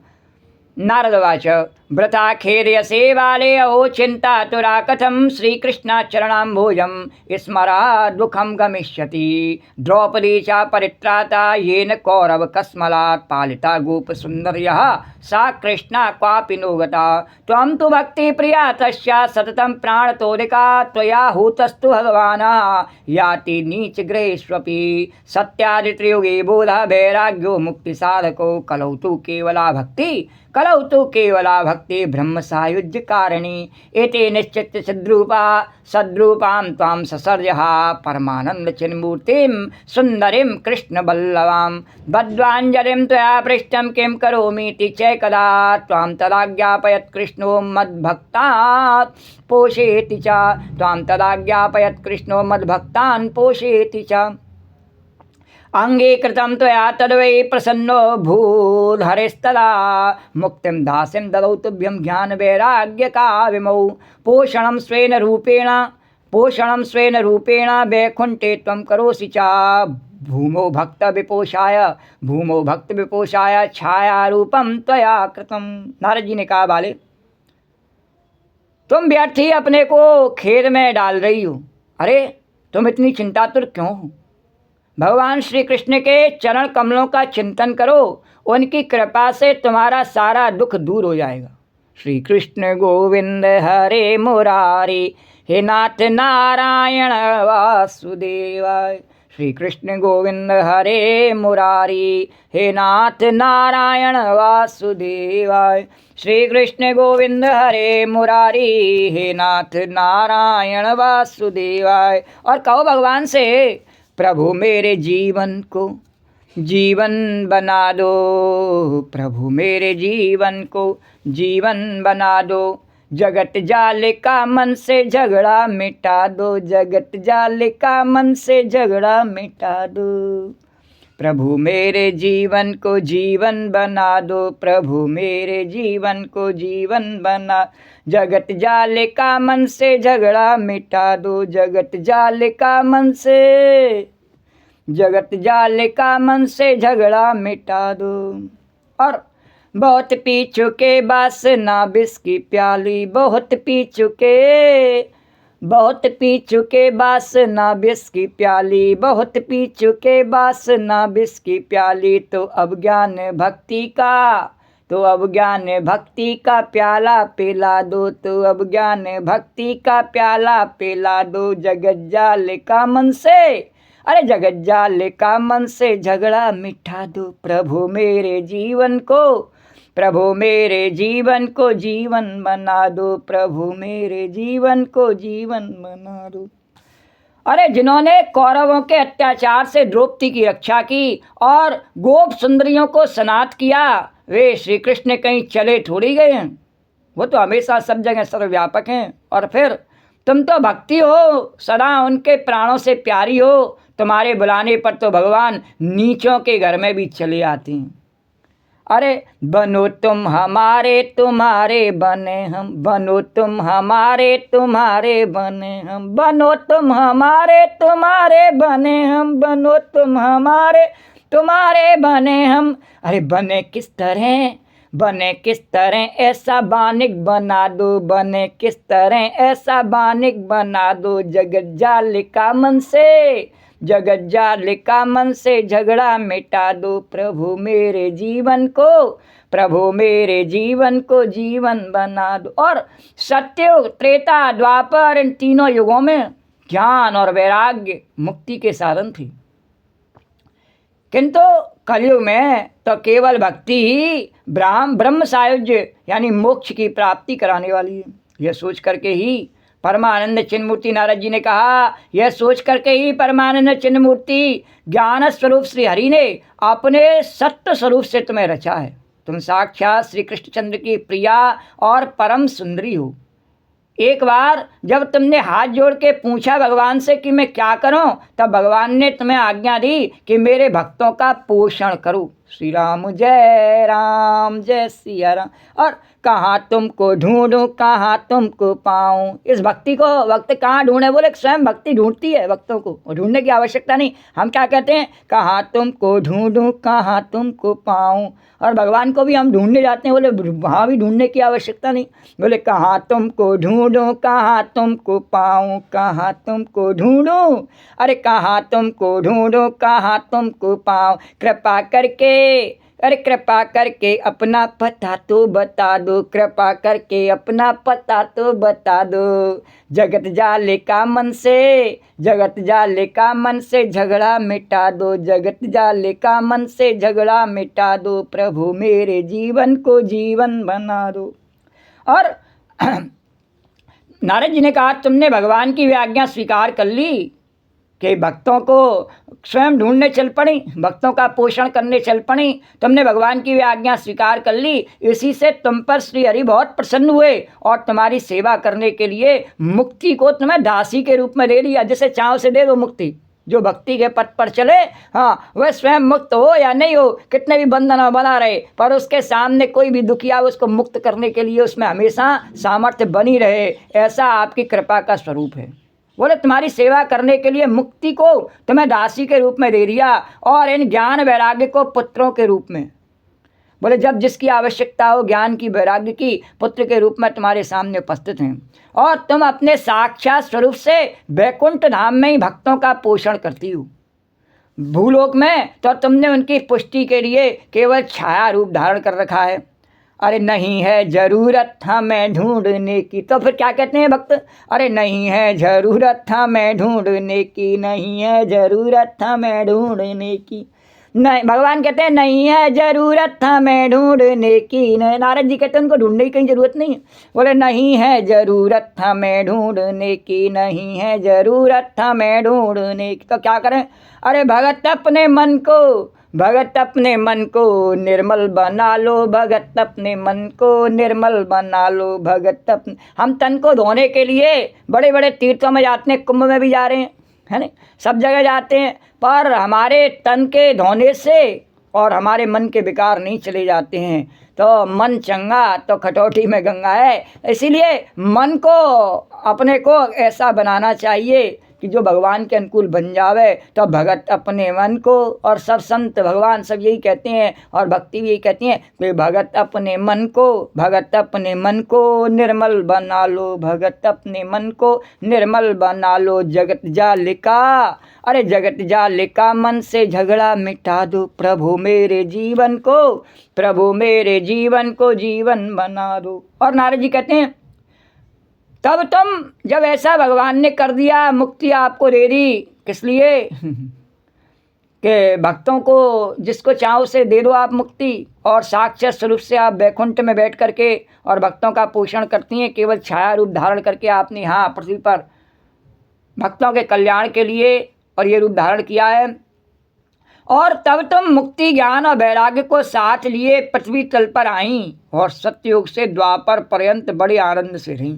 नारदवाच व्रता खेर्यसे बाले अहो चिंता तुरा कथम श्रीकृष्णाचरणाम्भोजं स्मरा दुखम गमिष्यति। द्रौपदी च परित्राता येन कौरव कस्मलात् पालिता गोप सुंदर्यः सा कृष्णा क्वापि नो गता। त्वं तु भक्ति प्रिया तस्या सततं प्राणतोलिका त्वया हूतस्तु भगवान् याति नीच गृहेष्वपि। सत्यादित्रियुगे बोधा वैराग्यो मुक्ति साधको कलौ तु केवला भक्ति कलौ तु केवला भक्ति ब्रह्म सायुज्य कारिणी। एते निश्चित्य सद्रूपां त्वां ससर्जः परमानंद चिन्मूर्तिं सुंदरीं कृष्ण बल्लवां। बद्ध्वाञ्जलिं त्वया पृष्टं किं करोमीति चैकदा त्वां तदाज्ञापयत् कृष्णो मद्भक्तान् पोषयति च। त्वां तदाज्ञापयत् कृष्णो मद्भक्तान् पोषयति च। अंगीकृतं त्वया तद्वै प्रसन्नो भूधरेस्तदा मुक्तिं दासीं ददौ तुभ्यं ज्ञानवैराग्यकाविमौ। पोषणं स्वेन रूपेण वैकुण्ठे त्वं करोसि च। भूमौ भक्त विपोषाय छायारूपं त्वया कृतं। नारद जी ने कहा बाले तुम व्यर्थ ही अपने को खेद में डाल रही हो। अरे तुम इतनी चिंतातुर क्यों हो? भगवान श्री कृष्ण के चरण कमलों का चिंतन करो, उनकी कृपा से तुम्हारा सारा दुख दूर हो जाएगा। श्री कृष्ण गोविंद हरे मुरारी हे नाथ नारायण वासुदेवाय। श्री कृष्ण गोविंद हरे मुरारी हे नाथ नारायण वासुदेवाय। श्री कृष्ण गोविंद हरे मुरारी हे नाथ नारायण वासुदेवाय। और कहो भगवान से प्रभु मेरे जीवन को जीवन बना दो, प्रभु मेरे जीवन को जीवन बना दो। जगत जाल का मन से झगड़ा मिटा दो, जगत जाल का मन से झगड़ा मिटा दो। प्रभु मेरे जीवन को जीवन बना दो, प्रभु मेरे जीवन को जीवन बना। जगत जाल का मन से झगड़ा मिटा दो, जगत जाल का मन से झगड़ा मिटा दो। और बहुत पी चुके बासना विष की प्याली, बहुत पी चुके बासना विष की प्याली, बहुत पी चुके बासना विष की प्याली। तो अब ज्ञान भक्ति का प्याला पिला दो, तो अब ज्ञान भक्ति का प्याला पिला दो। जगत जाल का मन से झगड़ा मिटा दो। प्रभु मेरे जीवन को जीवन बना दो, प्रभु मेरे जीवन को जीवन बना दो। अरे जिन्होंने कौरवों के अत्याचार से द्रौपदी की रक्षा की और गोप सुंदरियों को स्नात किया, वे श्री कृष्ण कहीं चले थोड़ी गए हैं। वो तो हमेशा सब जगह सर्वव्यापक हैं। और फिर तुम तो भक्ति हो, सदा उनके प्राणों से प्यारी हो। तुम्हारे बुलाने पर तो भगवान नीचों के घर में भी चले आते हैं। अरे बनो तुम हमारे तुम्हारे बने हम, बनो तुम हमारे तुम्हारे बने हम, बनो तुम हमारे तुम्हारे बने हम, बनो तुम हमारे तुम्हारे बने हम। अरे बने किस तरह ऐसा बानिक बना दो, बने किस तरह ऐसा बानिक बना दो। जगत जाल का मन से झगड़ा मिटा दो। प्रभु मेरे जीवन को जीवन बना दो। और सत्ययुग, त्रेता, द्वापर, इन तीनों युगों में ज्ञान और वैराग्य मुक्ति के साधन थे, किंतु कलयुग में तो केवल भक्ति ही ब्रह्म सायुज्य यानी मोक्ष की प्राप्ति कराने वाली है। यह सोच करके ही परमानंद चिन्मूर्ति नारद जी ने कहा, यह सोच करके ही परमानंद चिन्मूर्ति ज्ञान स्वरूप श्री हरि ने अपने सत्य स्वरूप से तुम्हें रचा है। तुम साक्षात श्री कृष्णचंद्र की प्रिया और परम सुंदरी हो। एक बार जब तुमने हाथ जोड़ के पूछा भगवान से कि मैं क्या करूं, तब भगवान ने तुम्हें आज्ञा दी कि मेरे भक्तों का पोषण करो, श्री राम जय राम जय सिया राम। और कहाँ तुमको ढूंढूं कहाँ तुमको पाऊं, इस भक्ति को भक्त कहाँ ढूंढे, बोले स्वयं भक्ति ढूंढती है भक्तों को, और ढूंढने की आवश्यकता नहीं। हम क्या कहते हैं, कहाँ तुमको ढूंढूं कहाँ तुमको पाऊं, और भगवान को भी हम ढूंढने जाते हैं, बोले वहाँ भी ढूंढने की आवश्यकता नहीं। बोले कहाँ तुमको ढूंढूं कहाँ तुमको पाऊं, कहाँ तुमको ढूंढूं, अरे कहाँ तुमको ढूंढूं कहाँ तुमको पाऊं, कृपा करके, अरे कृपा करके अपना पता तो बता दो, कृपा करके अपना पता तो बता दो। जगत जाले का मन से, जगत जाले का मन से झगड़ा मिटा दो, जगत जाले का मन से झगड़ा मिटा दो, प्रभु मेरे जीवन को जीवन बना दो। और नारद जी ने कहा, तुमने भगवान की आज्ञा स्वीकार कर ली कि भक्तों को स्वयं ढूंढने चल पड़ी, भक्तों का पोषण करने चल पड़ी, तुमने भगवान की आज्ञा स्वीकार कर ली, इसी से तुम पर श्री हरि बहुत प्रसन्न हुए और तुम्हारी सेवा करने के लिए मुक्ति को तुम्हें दासी के रूप में दे दिया। जिसे चाव से दे दो मुक्ति, जो भक्ति के पथ पर चले, हाँ वह स्वयं मुक्त हो या नहीं हो, कितने भी बंधन बना रहे, पर उसके सामने कोई भी दुखिया उसको मुक्त करने के लिए उसमें हमेशा सामर्थ्य बनी रहे, ऐसा आपकी कृपा का स्वरूप है। बोले तुम्हारी सेवा करने के लिए मुक्ति को तुम्हें दासी के रूप में दे दिया, और इन ज्ञान वैराग्य को पुत्रों के रूप में। बोले जब जिसकी आवश्यकता हो ज्ञान की वैराग्य की, पुत्र के रूप में तुम्हारे सामने उपस्थित हैं, और तुम अपने साक्षात स्वरूप से वैकुंठ धाम में ही भक्तों का पोषण करती हो। भूलोक में तो तुमने उनकी पुष्टि के लिए केवल छाया रूप धारण कर रखा है। अरे नहीं है जरूरत हमें ढूंढने की, तो फिर क्या कहते हैं भक्त, अरे नहीं है जरूरत हमें ढूंढने की, नहीं है जरूरत हमें ढूंढने की, नहीं, भगवान कहते हैं नहीं है जरूरत हमें ढूंढने की। नारद जी कहते हैं उनको ढूंढने की कहीं जरूरत नहीं है। बोले नहीं है जरूरत हमें ढूंढने की, नहीं है जरूरत हमें ढूंढने की, तो क्या करें, अरे भगत अपने मन को, भगत अपने मन को निर्मल बना लो, भगत अपने मन को निर्मल बना लो, भगत अपने। हम तन को धोने के लिए बड़े बड़े तीर्थों में जाते हैं, कुंभ में भी जा रहे हैं, है ना, सब जगह जाते हैं, पर हमारे तन के धोने से और हमारे मन के विकार नहीं चले जाते हैं। तो मन चंगा तो खटौटी में गंगा है, इसीलिए मन को अपने को ऐसा बनाना चाहिए कि जो भगवान के अनुकूल बन जावे। तो भगत अपने मन को, और सब संत भगवान सब यही कहते हैं, और भक्ति भी यही कहती हैं कि भगत अपने मन को, भगत अपने मन को निर्मल बना लो, भगत अपने मन को निर्मल बना लो, जगत जालिका, अरे जगत जालिका मन से झगड़ा मिटा दो, प्रभु मेरे जीवन को, प्रभु मेरे जीवन को जीवन बना दो। और नारद जी कहते हैं तब तुम जब ऐसा भगवान ने कर दिया, मुक्ति आपको दे दी, किस लिए कि भक्तों को जिसको चाहो से दे दो आप मुक्ति, और साक्षात स्वरूप से आप वैकुंठ में बैठ करके और भक्तों का पोषण करती हैं, केवल छाया रूप धारण करके आपने यहाँ पृथ्वी पर भक्तों के कल्याण के लिए और ये रूप धारण किया है। और तब तुम मुक्ति ज्ञान और वैराग्य को साथ लिए पृथ्वी तल पर आई, और सत्ययुग से द्वापर पर्यंत बड़े आनंद से रहीं,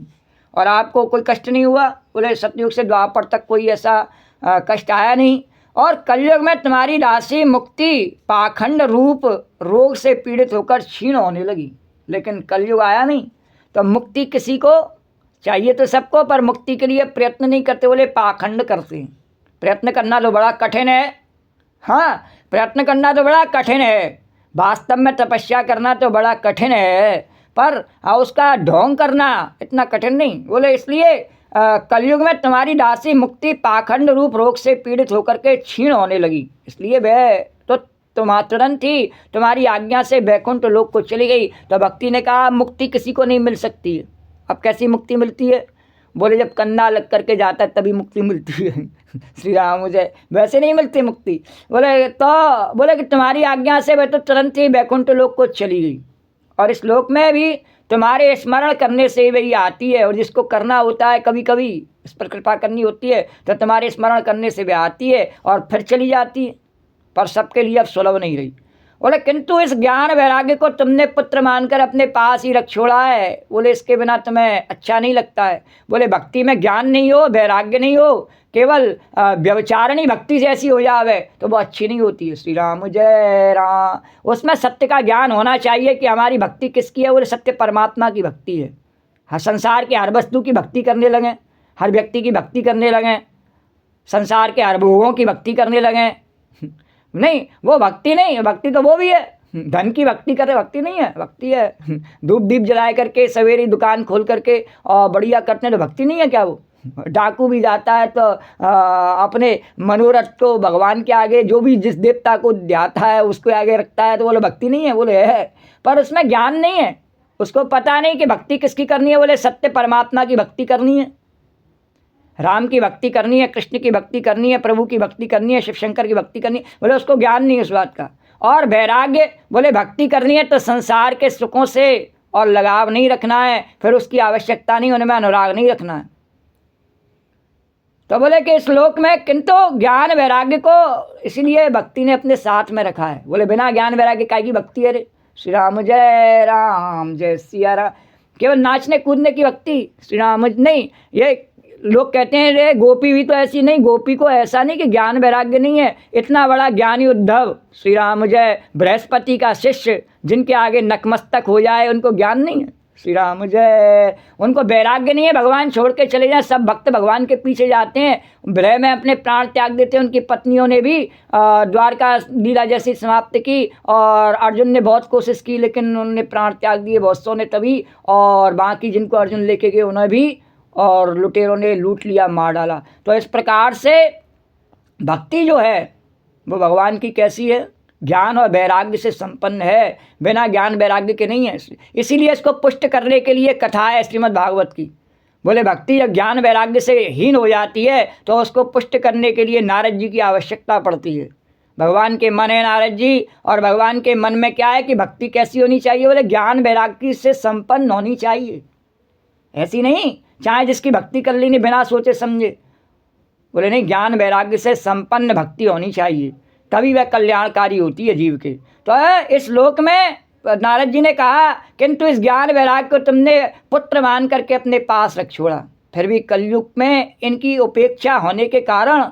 और आपको कोई कष्ट नहीं हुआ। बोले सतयुग से द्वापर तक कोई ऐसा कष्ट आया नहीं। और कलयुग में तुम्हारी राशि मुक्ति पाखंड रूप रोग से पीड़ित होकर क्षीण होने लगी, लेकिन कलयुग आया नहीं। तो मुक्ति किसी को चाहिए तो सबको, पर मुक्ति के लिए प्रयत्न नहीं करते, बोले पाखंड करते हैं। प्रयत्न करना तो बड़ा कठिन है, हाँ प्रयत्न करना तो बड़ा कठिन है, वास्तव में तपस्या करना तो बड़ा कठिन है, पर उसका ढोंग करना इतना कठिन नहीं। बोले इसलिए कलयुग में तुम्हारी दासी मुक्ति पाखंड रूप रोग से पीड़ित होकर के क्षीण होने लगी, इसलिए वह तो तुरंत ही तुम्हारी आज्ञा से वैकुंठ लोक को चली गई। तो भक्ति ने कहा मुक्ति किसी को नहीं मिल सकती है। अब कैसी मुक्ति मिलती है, बोले जब कन्ना लग करके जाता है तभी मुक्ति मिलती है श्री राम मुझे, वैसे नहीं मिलती मुक्ति। बोले तो बोले कि तुम्हारी आज्ञा से वह तो तुरंत ही वैकुंठ लोक को चली गई, और इस लोक में भी तुम्हारे स्मरण करने से वही आती है, और जिसको करना होता है कभी कभी इस पर कृपा करनी होती है तो तुम्हारे स्मरण करने से वह आती है और फिर चली जाती है, पर सबके लिए अब सुलभ नहीं रही। बोले किंतु इस ज्ञान वैराग्य को तुमने पुत्र मानकर अपने पास ही रख छोड़ा है। बोले इसके बिना तुम्हें अच्छा नहीं लगता है। बोले भक्ति में ज्ञान नहीं हो, वैराग्य नहीं हो, केवल व्यभिचारिणी भक्ति जैसी हो जावे तो वो अच्छी नहीं होती है। श्री राम जय राम। उसमें सत्य का ज्ञान होना चाहिए कि हमारी भक्ति किसकी है। बोले सत्य परमात्मा की भक्ति है। हर संसार के हर वस्तु की भक्ति करने लगे, हर व्यक्ति की भक्ति करने लगे, संसार के हर भोगों की भक्ति करने लगे, नहीं वो भक्ति नहीं है। भक्ति तो वो भी है, धन की भक्ति करे भक्ति नहीं है। भक्ति है धूप दीप जलाए करके सवेरे दुकान खोल करके और बढ़िया करते हैं तो भक्ति नहीं है क्या? वो डाकू भी जाता है तो अपने मनोरथ को भगवान के आगे, जो भी जिस देवता को ध्याता है उसको आगे रखता है तो बोले भक्ति नहीं है। बोले है, पर उसमें ज्ञान नहीं है, उसको पता नहीं कि भक्ति किसकी करनी है। बोले सत्य परमात्मा की भक्ति करनी है, राम की भक्ति करनी है, कृष्ण की भक्ति करनी है, प्रभु की भक्ति करनी है, शिव शंकर की भक्ति करनी है। बोले उसको ज्ञान नहीं है उस बात का। और वैराग्य, बोले भक्ति करनी है तो संसार के सुखों से और लगाव नहीं रखना है, फिर उसकी आवश्यकता नहीं, उनमें अनुराग नहीं रखना है। तो बोले कि इस श्लोक में किंतु ज्ञान वैराग्य को इसीलिए भक्ति ने अपने साथ में रखा है। बोले बिना ज्ञान वैराग्य काय की भक्ति है रे? श्री राम जय सिया राम। केवल नाचने कूदने की भक्ति श्री राम नहीं। ये लोग कहते हैं रे गोपी भी तो ऐसी नहीं, गोपी को ऐसा नहीं कि ज्ञान वैराग्य नहीं है। इतना बड़ा ज्ञानी उद्धव श्री राम जय, बृहस्पति का शिष्य, जिनके आगे नकमस्तक हो जाए उनको ज्ञान नहीं है। श्री राम जय। उनको वैराग्य नहीं है, भगवान छोड़ के चले जाए। सब भक्त भगवान के पीछे जाते हैं, भ्रय में अपने प्राण त्याग देते हैं। उनकी पत्नियों ने भी द्वारका लीला जैसी समाप्त की और अर्जुन ने बहुत कोशिश की लेकिन उन्होंने प्राण त्याग दिए, बहुत सौ ने तभी, और बाकी जिनको अर्जुन लेके गए उन्हें भी और लुटेरों ने लूट लिया, मार डाला। तो इस प्रकार से भक्ति जो है वो भगवान की कैसी है? ज्ञान और वैराग्य से संपन्न है, बिना ज्ञान वैराग्य के नहीं है। इसीलिए इसको पुष्ट करने के लिए कथा है श्रीमद् भागवत की। बोले भक्ति जब ज्ञान वैराग्य से हीन हो जाती है तो उसको पुष्ट करने के लिए नारद जी की आवश्यकता पड़ती है। भगवान के मन है नारद जी, और भगवान के मन में क्या है कि भक्ति कैसी होनी चाहिए? बोले ज्ञान वैराग्य से संपन्न होनी चाहिए, ऐसी नहीं चाहे जिसकी भक्ति कर लेनी बिना सोचे समझे। बोले नहीं, ज्ञान वैराग्य से संपन्न भक्ति होनी चाहिए, तभी वह कल्याणकारी होती है जीव के। तो इस श्लोक में नारद जी ने कहा किंतु इस ज्ञान वैराग्य को तुमने पुत्र मान करके अपने पास रख छोड़ा, फिर भी कलयुग में इनकी उपेक्षा होने के कारण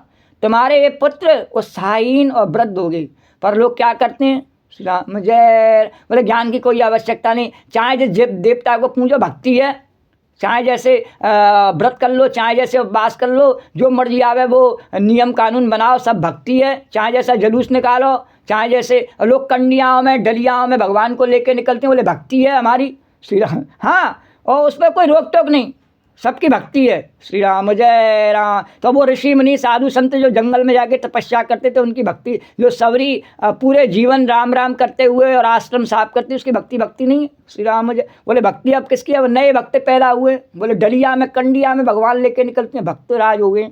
तुम्हारे ये पुत्र उत्साहहीन और वृद्ध हो गए। पर लोग क्या करते हैं? श्री राम जय। बोले ज्ञान की कोई आवश्यकता नहीं, चाहे जिस देवता को पूजो भक्ति है, चाहे जैसे व्रत कर लो, चाहे जैसे उपवास कर लो, जो मर्जी आवे वो नियम कानून बनाओ, सब भक्ति है। चाहे जैसा जुलूस निकालो, चाहे जैसे लोग कंडियाओं में डलियाओं में भगवान को लेके निकलते हैं, बोले भक्ति है हमारी। श्री राम, हाँ, और उस पर कोई रोक टोक नहीं, सबकी भक्ति है। श्री राम जय राम। तो वो ऋषि मुनि साधु संत जो जंगल में जाके तपस्या करते थे, उनकी भक्ति, जो सवरी पूरे जीवन राम राम करते हुए और आश्रम साफ करते, उसकी भक्ति नहीं है। श्री राम जय। बोले भक्ति अब किसकी है? नए भक्त पैदा हुए, बोले डलिया में कंडिया में भगवान लेके निकलते हैं, भक्त राज हो गए।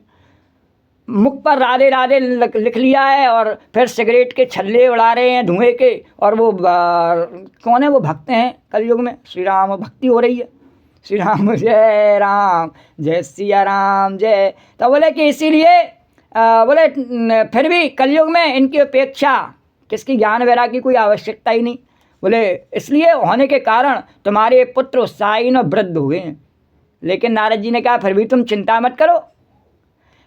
मुख पर राधे राधे लिख लिया है और फिर सिगरेट के छल्ले उड़ा रहे हैं धुएं के, और वो कौन है? वो भक्त हैं कलयुग में। श्री राम, भक्ति हो रही है। श्री राम जय सिया राम जय। तो बोले कि इसीलिए बोले फिर भी कलयुग में इनकी अपेक्षा किसकी? ज्ञान वैराग्य की कोई आवश्यकता ही नहीं। बोले इसलिए होने के कारण तुम्हारे पुत्र उत्साहीन और वृद्ध हो गए हैं। लेकिन नारद जी ने कहा फिर भी तुम चिंता मत करो,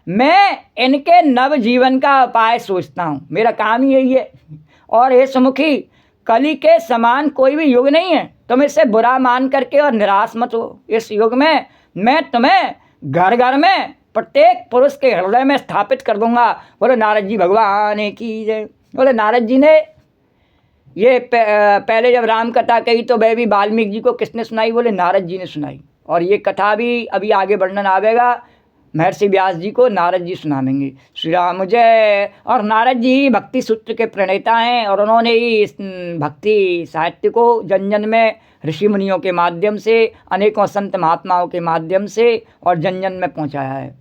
मैं इनके नव जीवन का उपाय सोचता हूँ, मेरा काम ही यही है। और हे सुमुखी, कली के समान कोई भी युग नहीं है, तुम इसे बुरा मान करके और निराश मत हो। इस युग में मैं तुम्हें घर घर में प्रत्येक पुरुष के हृदय में स्थापित कर दूंगा। बोले नारद जी भगवान की जय। बोले नारद जी ने ये पहले जब राम कथा कही तो वह भी वाल्मीकि जी को किसने सुनाई? बोले नारद जी ने सुनाई। और ये कथा भी अभी आगे वर्णन आवेगा, महर्षि व्यास जी को नारद जी सुनाएंगे। श्री राम जय। और नारद जी भक्ति सूत्र के प्रणेता हैं, और उन्होंने ही इस भक्ति साहित्य को जन जन में ऋषि मुनियों के माध्यम से, अनेकों संत महात्माओं के माध्यम से और जन जन में पहुंचाया है।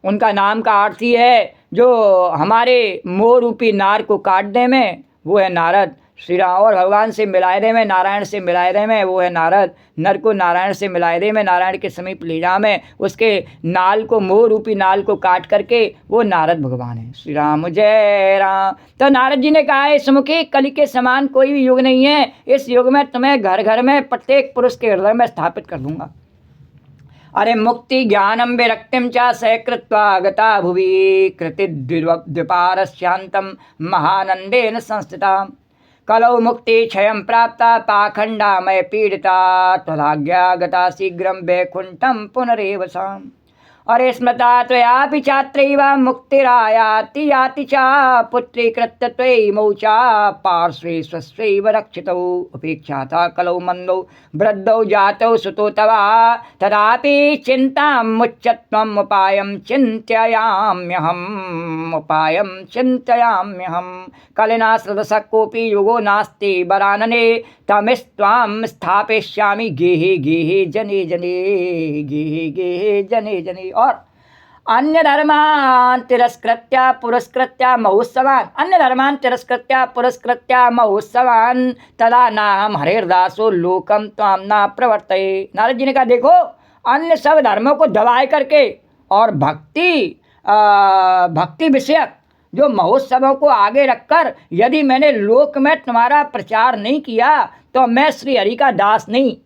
उनका नाम का अर्थ ही है जो हमारे मोह रूपी नार को काटने में, वो है नारद। श्री राम। और भगवान से मिलाए दे में, नारायण से मिलाए दे में, वो है नारद। नर को नारायण से मिलाए दे में, नारायण के समीप ले जा में, उसके नाल को, मोह रूपी नाल को काट करके वो नारद भगवान है। श्री राम जय राम। तो नारद जी ने कहा है, सुमुखी, कलि के समान कोई भी युग नहीं है, इस युग में तुम्हें घर घर में प्रत्येक पुरुष के हृदय में स्थापित कर दूंगा। अरे मुक्ति ज्ञानम विरक्तिम च सकृत्वा गता भुवि कृति द्विपारस्यांतम महानंदेन संस्थिता कलौ मुक्ति क्षयं प्राप्ता पाखंडा मय पीड़िता तदाज्ञा गता शीघ्रम वैकुंठम पुनरेव सा। अरे स्मृता त्वयापि चात्रैव मुक्तिरायाति याति च पुत्री कृत्य त्वयैमौ च पार्श्वे स्वस्यैव रक्षितौ उपेक्षाता कलौ मंदौ वृद्धौ जातौ सुतो तवा तदापि चिन्तां मुच्यत्वम् उपायं चिन्तयाम्यहम् कलिना सदसः कोऽपि युगो नास्ति वरानने तमिस्त्वां स्थापयिष्यामि गेहे गेहे जने जने गेहे गेहे जने जने। और अन्य धर्मान तिरस्कृत्य पुरस्कृत्य महोत्सवान, अन्य धर्मान तिरस्कृत्य पुरस्कृत्य महोत्सवान तदा नाहम हरेर्दासो लोकम त्वाम ना प्रवर्तये। नारद जी ने कहा, देखो, अन्य सब धर्मों को दबाए करके और भक्ति विषयक जो महोत्सवों को आगे रखकर यदि मैंने लोक में तुम्हारा प्रचार नहीं किया तो मैं श्री हरि का दास नहीं।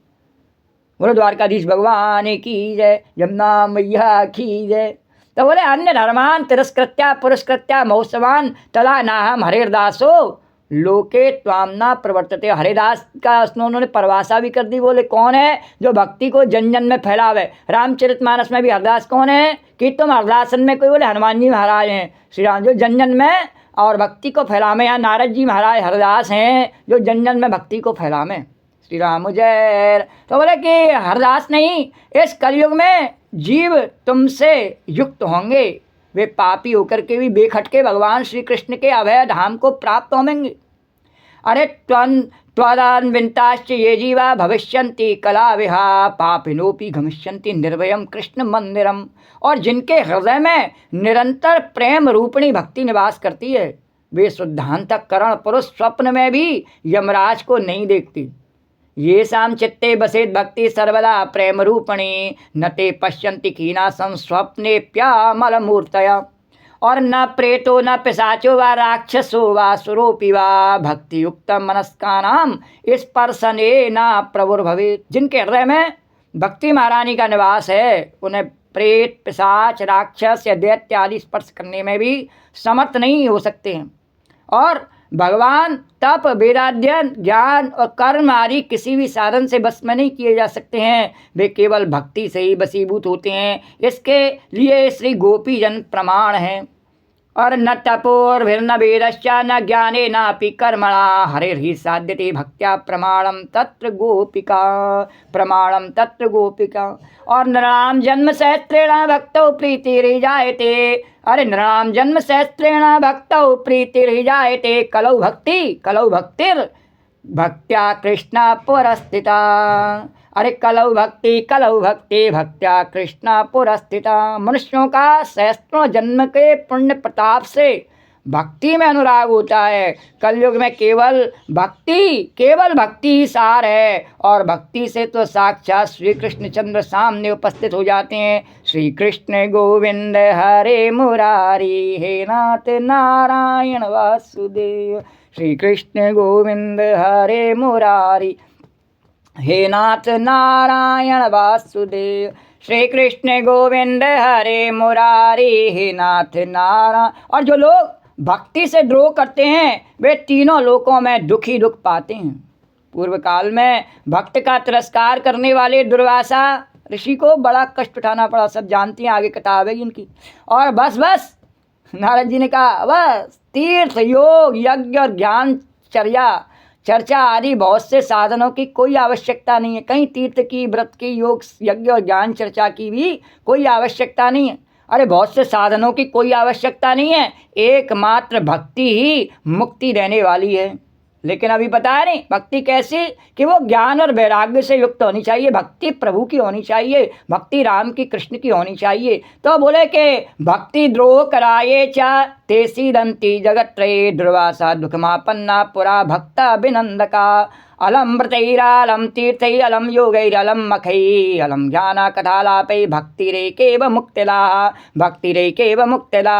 बोलो द्वारकाधीश भगवान की जय, यमुना मैया की जय। तो बोले, अन्य धर्मान तिरस्कृत्या पुरस्कृत्या महोत्सवान तदा नाहम हरेर्दासो लोके त्वामना प्रवर्तते। हरिदास का उन्होंने परिभाषा भी कर दी। बोले, कौन है जो भक्ति को जन जन में फैलावे। रामचरितमानस में भी हरदास कौन है कि तुम हरदासन में कोई, बोले हनुमान जी महाराज हैं श्री राम, जो जन जन में और भक्ति को फैलावे। यहाँ नारद जी महाराज हरदास हैं जो जन जन में भक्ति को फैलावे। श्री राम जय। तो बोले कि हरदास नहीं, इस कलयुग में जीव तुमसे युक्त होंगे, वे पापी होकर के भी बेखटके भगवान श्री कृष्ण के अभय धाम को प्राप्त होंगे। अरे त्वदान्विताश्च ये जीवा भविष्यन्ति कला विहा पापिनोपि गमिष्यन्ति निर्भयम कृष्ण मंदिरम। और जिनके हृदय में निरंतर प्रेम रूपिणी भक्ति निवास करती है, वे शुद्धांतःकरण पुरुष स्वप्न में भी यमराज को नहीं देखती। ये शाम चित्ते बसेत भक्ति सर्वदा प्रेम रूपणी न ते पश्यन्ति कीनासं स्वप्नेप्यामल मूर्तया। और न प्रेतो न पिशाचो व राक्षसो व सुरोपि व भक्ति युक्त मनस्कानाम स्पर्शने न प्रभुर्भवेत्। जिनके हृदय में भक्ति महारानी का निवास है, उन्हें प्रेत पिशाच राक्षस या दैत्य आदि स्पर्श करने में भी समर्थ नहीं हो सकते हैं। और भगवान तप वेदाध्ययन ज्ञान और कर्म आदि किसी भी साधन से बस में नहीं किए जा सकते हैं, वे केवल भक्ति से ही बसीभूत होते हैं। इसके लिए श्री गोपी जन प्रमाण हैं। और न तपोर्भिर्न वेदश्च न ज्ञाने नापि कर्मणा हरिर्हि साध्यते भक्त्या प्रमाणम तत्र गोपिका। और नृणाम जन्म सहस्त्रेण भक्तौ प्रीतिर्जायते। अरे नृणाम जन्म सहस्त्रेण भक्तौ प्रीतिर्जायते कलौ भक्तिर् भक्त्या कृष्णा पुरस्थिता। अरे कलौ भक्ति भक्त्या कृष्णा पुरस्थिता। मनुष्यों का सहस्त्रों जन्म के पुण्य प्रताप से भक्ति में अनुराग होता है। कलयुग में केवल भक्ति ही सार है। और भक्ति से तो साक्षात श्री कृष्ण चंद्र सामने उपस्थित हो जाते हैं। श्री कृष्ण गोविंद हरे मुरारी हे नाथ नारायण वासुदेव। श्री कृष्ण गोविंद हरे मुरारी हे नाथ नारायण वासुदेव। श्री कृष्ण गोविंद हरे मुरारी हे नाथ नारायण। और जो लोग भक्ति से द्रोह करते हैं वे तीनों लोकों में दुख पाते हैं। पूर्व काल में भक्त का तिरस्कार करने वाले दुर्वासा ऋषि को बड़ा कष्ट उठाना पड़ा, सब जानती हैं, आगे किताब है इनकी। और बस नारद जी ने कहा, बस तीर्थ योग यज्ञ और ज्ञान चर्चा आदि बहुत से साधनों की कोई आवश्यकता नहीं है। कहीं तीर्थ की, व्रत की, योग यज्ञ और ज्ञान चर्चा की भी कोई आवश्यकता नहीं है। अरे बहुत से साधनों की कोई आवश्यकता नहीं है, एकमात्र भक्ति ही मुक्ति देने वाली है। लेकिन अभी बताया नहीं भक्ति कैसी, कि वो ज्ञान और वैराग्य से युक्त होनी चाहिए, भक्ति प्रभु की होनी चाहिए, भक्ति राम की कृष्ण की होनी चाहिए। तो बोले कि भक्ति द्रोह कराये चा तेसी दंती जगत त्रये दुर्वासा दुखमापन्ना पुरा भक्त अभिनंदका अलम व्रतैरालम तीर्थैरलम योगैरलम मखै अलम ज्ञाना कथालापै भक्तिरेकेव मुक्तिला भक्तिरेकेव मुक्तिला।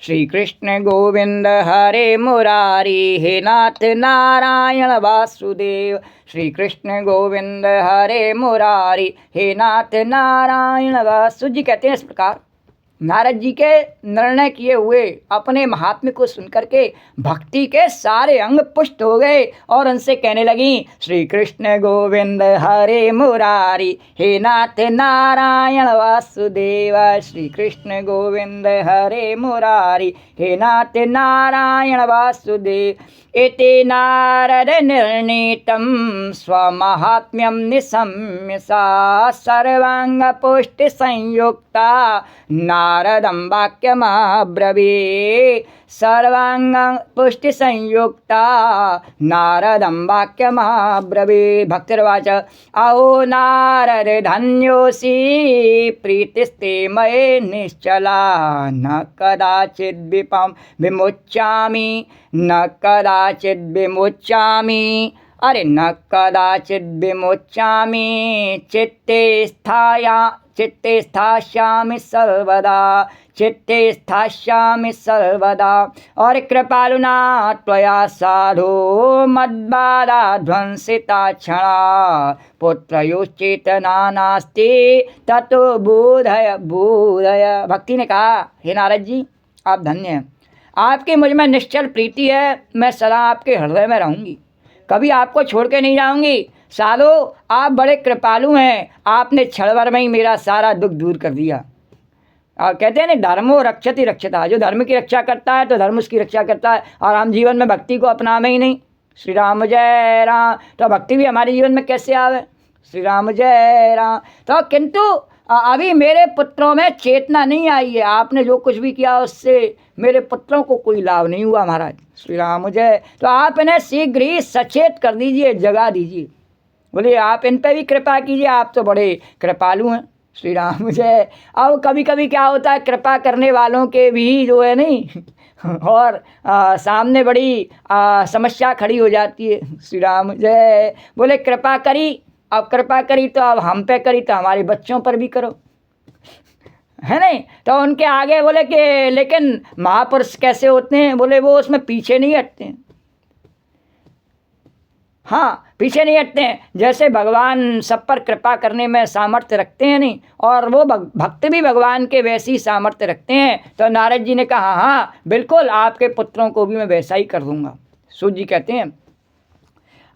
श्री कृष्ण गोविंद हरे मुरारी हे नाथ नारायण वासुदेव। श्री कृष्ण गोविंद हरे मुरारी हे नाथ नारायण वासुदेव जी कहते हैं। इस प्रकार नारद जी के निर्णय किए हुए अपने महात्म्य को सुनकर के भक्ति के सारे अंग पुष्ट हो गए और उनसे कहने लगी, श्री कृष्ण गोविंद हरे मुरारी हे नाथ नारायण वासुदेव। श्री कृष्ण गोविंद हरे मुरारी हे नाथ नारायण वासुदेव। एते नारद निर्णीतं स्वमाहात्म्यं निशम्य सा सर्वांग पुष्टि संयुक्ता नारदं वाक्यमब्रवीत् सर्वांग पुष्टि संयुक्ता नारदं वाक्यमब्रवीत्। भक्तिर्वाच अहो नारद धन्योऽसि प्रीतिस्ते मये निश्चला न कदाचित् विमुच्यामि न कदाचित् विमुच्यामि अरे न कदाचित् विमुच्यामि चित्ते स्थास्यामि सर्वदा चित्ते स्थास्यामि सर्वदा। और कृपालुना त्वया साधो मद्बाधा ध्वंसिता क्षणा पुत्रयोश्चेतना नास्ति ततो बोधय बोधय। भक्ति ने कहा, हे नारद जी आप धन्य हैं, आपकी मुझ में निश्चल प्रीति है, मैं सदा आपके हृदय में रहूँगी, कभी आपको छोड़ के नहीं जाऊँगी। साधो आप बड़े कृपालु हैं, आपने क्षण भर में ही मेरा सारा दुख दूर कर दिया। और कहते हैं ना धर्मो रक्षति रक्षता, जो धर्म की रक्षा करता है तो धर्म उसकी रक्षा करता है। और हम जीवन में भक्ति को अपनावे ही नहीं। श्री राम जय राम। तो भक्ति भी हमारे जीवन में कैसे आवे? श्री राम जय राम। तो किंतु अभी मेरे पुत्रों में चेतना नहीं आई है, आपने जो कुछ भी किया उससे मेरे पुत्रों को कोई लाभ नहीं हुआ महाराज। श्री राम जय। तो आप इन्हें शीघ्र ही सचेत कर दीजिए, जगा दीजिए। बोलिए आप इन पर भी कृपा कीजिए, आप तो बड़े कृपालु हैं। श्री राम जय। अब कभी कभी क्या होता है, कृपा करने वालों के भी जो है नहीं और सामने बड़ी समस्या खड़ी हो जाती है। श्री राम जय। बोले कृपा करी, अब कृपा करी तो अब हम पे करी तो हमारे बच्चों पर भी करो, है नहीं? तो उनके आगे बोले कि लेकिन महापुरुष कैसे होते हैं? बोले वो उसमें पीछे नहीं हटते हैं। हाँ, पीछे नहीं हटते हैं। जैसे भगवान सब पर कृपा करने में सामर्थ्य रखते हैं नहीं, और वो भक्त भी भगवान के वैसे ही सामर्थ्य रखते हैं। तो नारद जी ने कहा हाँ बिल्कुल, आपके पुत्रों को भी मैं वैसा ही कर दूंगा। सूत जी कहते हैं,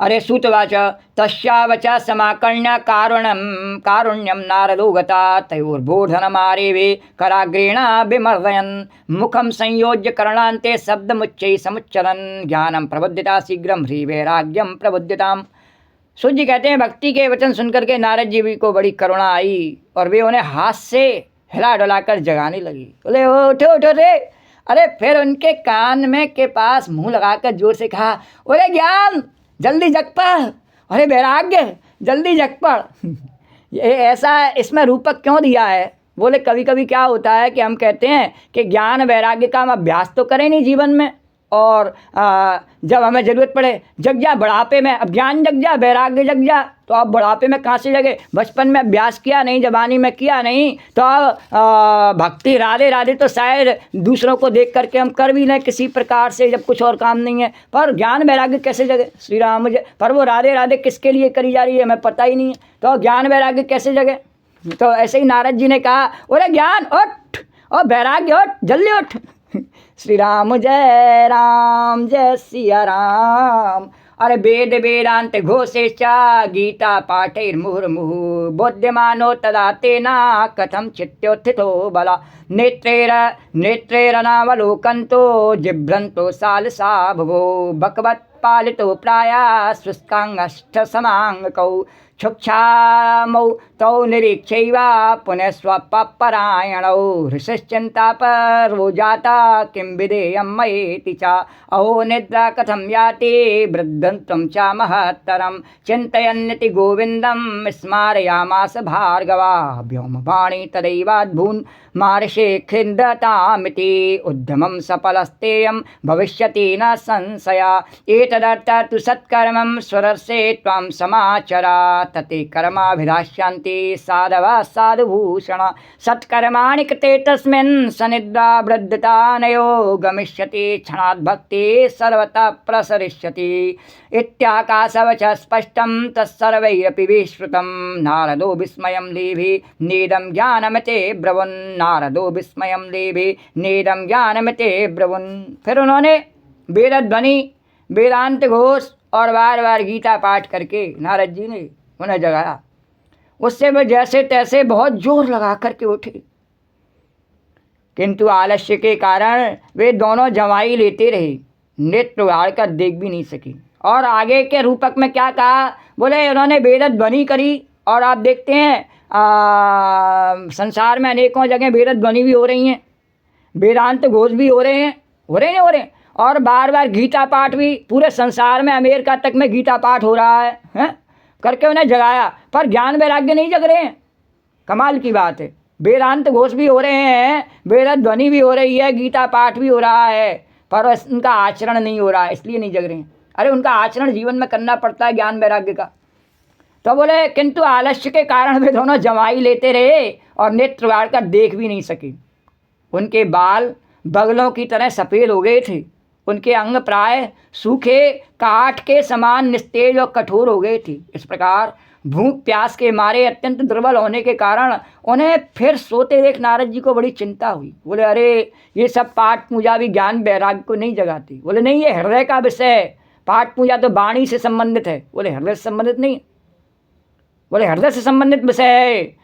अरे सूतवाच तस्यावचा समाकर्ण्य कारुण्यम नारदो गता तयोर्बोधनमारेवे कराग्रेण विमर्दयन् मुखम संयोज्य करणान्ते शब्दमुच्चैः समुच्चरन् ज्ञानम प्रबुद्धिता शीघ्रम ह्री वैराग्यम प्रबुद्धिताम। सूत जी कहते हैं भक्ति के वचन सुनकर के नारद जी को बड़ी करुणा आई और वे उन्हें हाथ से हिला डुलाकर जगाने लगी। बोले उठो उठो रे। अरे फिर उनके कान में के पास मुंह लगाकर जोर से कहा, अरे ज्ञान जल्दी जग पड़, अरे वैराग्य जल्दी जग पड़। ये ऐसा इसमें रूपक क्यों दिया है? बोले कभी कभी क्या होता है कि हम कहते हैं कि ज्ञान वैराग्य का हम अभ्यास तो करें नहीं जीवन में, और जब हमें ज़रूरत पड़े जग जा बुढ़ापे में, अब ज्ञान जग जा वैराग्य जग जा, तो अब बुढ़ापे में कहाँ से जगे? बचपन में अभ्यास किया नहीं, जवानी में किया नहीं, तो अब भक्ति राधे राधे तो शायद दूसरों को देख करके हम कर भी लें किसी प्रकार से, जब कुछ और काम नहीं है। पर ज्ञान वैराग्य कैसे जगे? श्री राम मुझे पर वो राधे राधे किसके लिए करी जा रही है हमें पता ही नहीं है, तो ज्ञान वैराग्य कैसे जगे? तो ऐसे ही नारद जी ने कहा, अरे ज्ञान उठ और वैराग्य उठ, जल्दी उठ। श्री राम जय सिया राम। अरे वेद वेदांत घोषेश्चा गीता पाठैर्मुहुर्मुहुः बुद्धिमानो तदा तेना कथं चित्तोत्थितो बला नेत्रैरनावलोकन्तो जिभ्रन्तो सालसा भुवो भगवत् पालितो प्राया शुष्कांगष्ठ समांगकौ क्षुक्षामौ तौ निरीक्षैव पुनः स्वपरायणौ हृषश्चिन्तापरो जाता किं विधेयं मयेति च अहो निद्रा कथं याति वृद्धं च महत्तरं चिन्तयन्निति गोविन्दं स्मारयामास भार्गवा व्योमवाणी तदैवाद्भून् महर्षे खिन्दतामिति उद्यमं सफलस्तेयं भविष्यति न संशया एतदर्थ तु सत्कर्मं स्वरसे त्वां समाचरा तते कर्माभिधास्यन्ति साधवः साधुभूषण सत्कर्माणि कृते तस्मिन् सनिद्रा वृद्धतानयो गमिष्यति क्षणात् भक्तिः सर्वतः प्रसरिष्यति इत्याकाशवच स्पष्टं तत्सर्वैरपि विश्रुतं नारदो विस्मयं लेभे नेदं ज्ञानमिते ब्रवन् नारदो विस्मयं लेभे नेदं ज्ञानमिते ब्रवन्। फिर उन्होंने वेदध्वनि वेदांत घोष और बार बार गीता पाठ करके नारद जी ने उन्हें जगाया। उससे वे जैसे तैसे बहुत जोर लगा करके उठे, किंतु आलस्य के कारण वे दोनों जमाई लेते रहे, नेत्र उगाड़ कर देख भी नहीं सके। और आगे के रूपक में क्या कहा, बोले उन्होंने वेद ध्वनि करी और आप देखते हैं संसार में अनेकों जगह वेद ध्वनि भी हो रही हैं, वेदांत घोष भी हो रहे हैं और बार बार गीता पाठ भी पूरे संसार में अमेरिका तक में गीता पाठ हो रहा है करके उन्हें जगाया, पर ज्ञान वैराग्य नहीं जग रहे हैं। कमाल की बात है, वेदांत घोष भी हो रहे हैं, वेद ध्वनि भी हो रही है, गीता पाठ भी हो रहा है, पर उनका आचरण नहीं हो रहा है, इसलिए नहीं जग रहे हैं। अरे उनका आचरण जीवन में करना पड़ता है ज्ञान वैराग्य का। तो बोले किंतु आलस्य के कारण वे दोनों जमाई लेते रहे और नेत्र उगाड़ कर देख भी नहीं सके। उनके बाल बगलों की तरह सफ़ेद हो गए थे, उनके अंग प्राय सूखे काठ के समान निस्तेज और कठोर हो गए थे। इस प्रकार भूख प्यास के मारे अत्यंत दुर्बल होने के कारण उन्हें फिर सोते देख नारद जी को बड़ी चिंता हुई। बोले अरे ये सब पाठ पूजा भी ज्ञान वैराग्य को नहीं जगाती। बोले नहीं, ये हृदय का विषय है, पाठ पूजा तो वाणी से संबंधित है। बोले हृदय से संबंधित नहीं, बोले हृदय से संबंधित विषय है,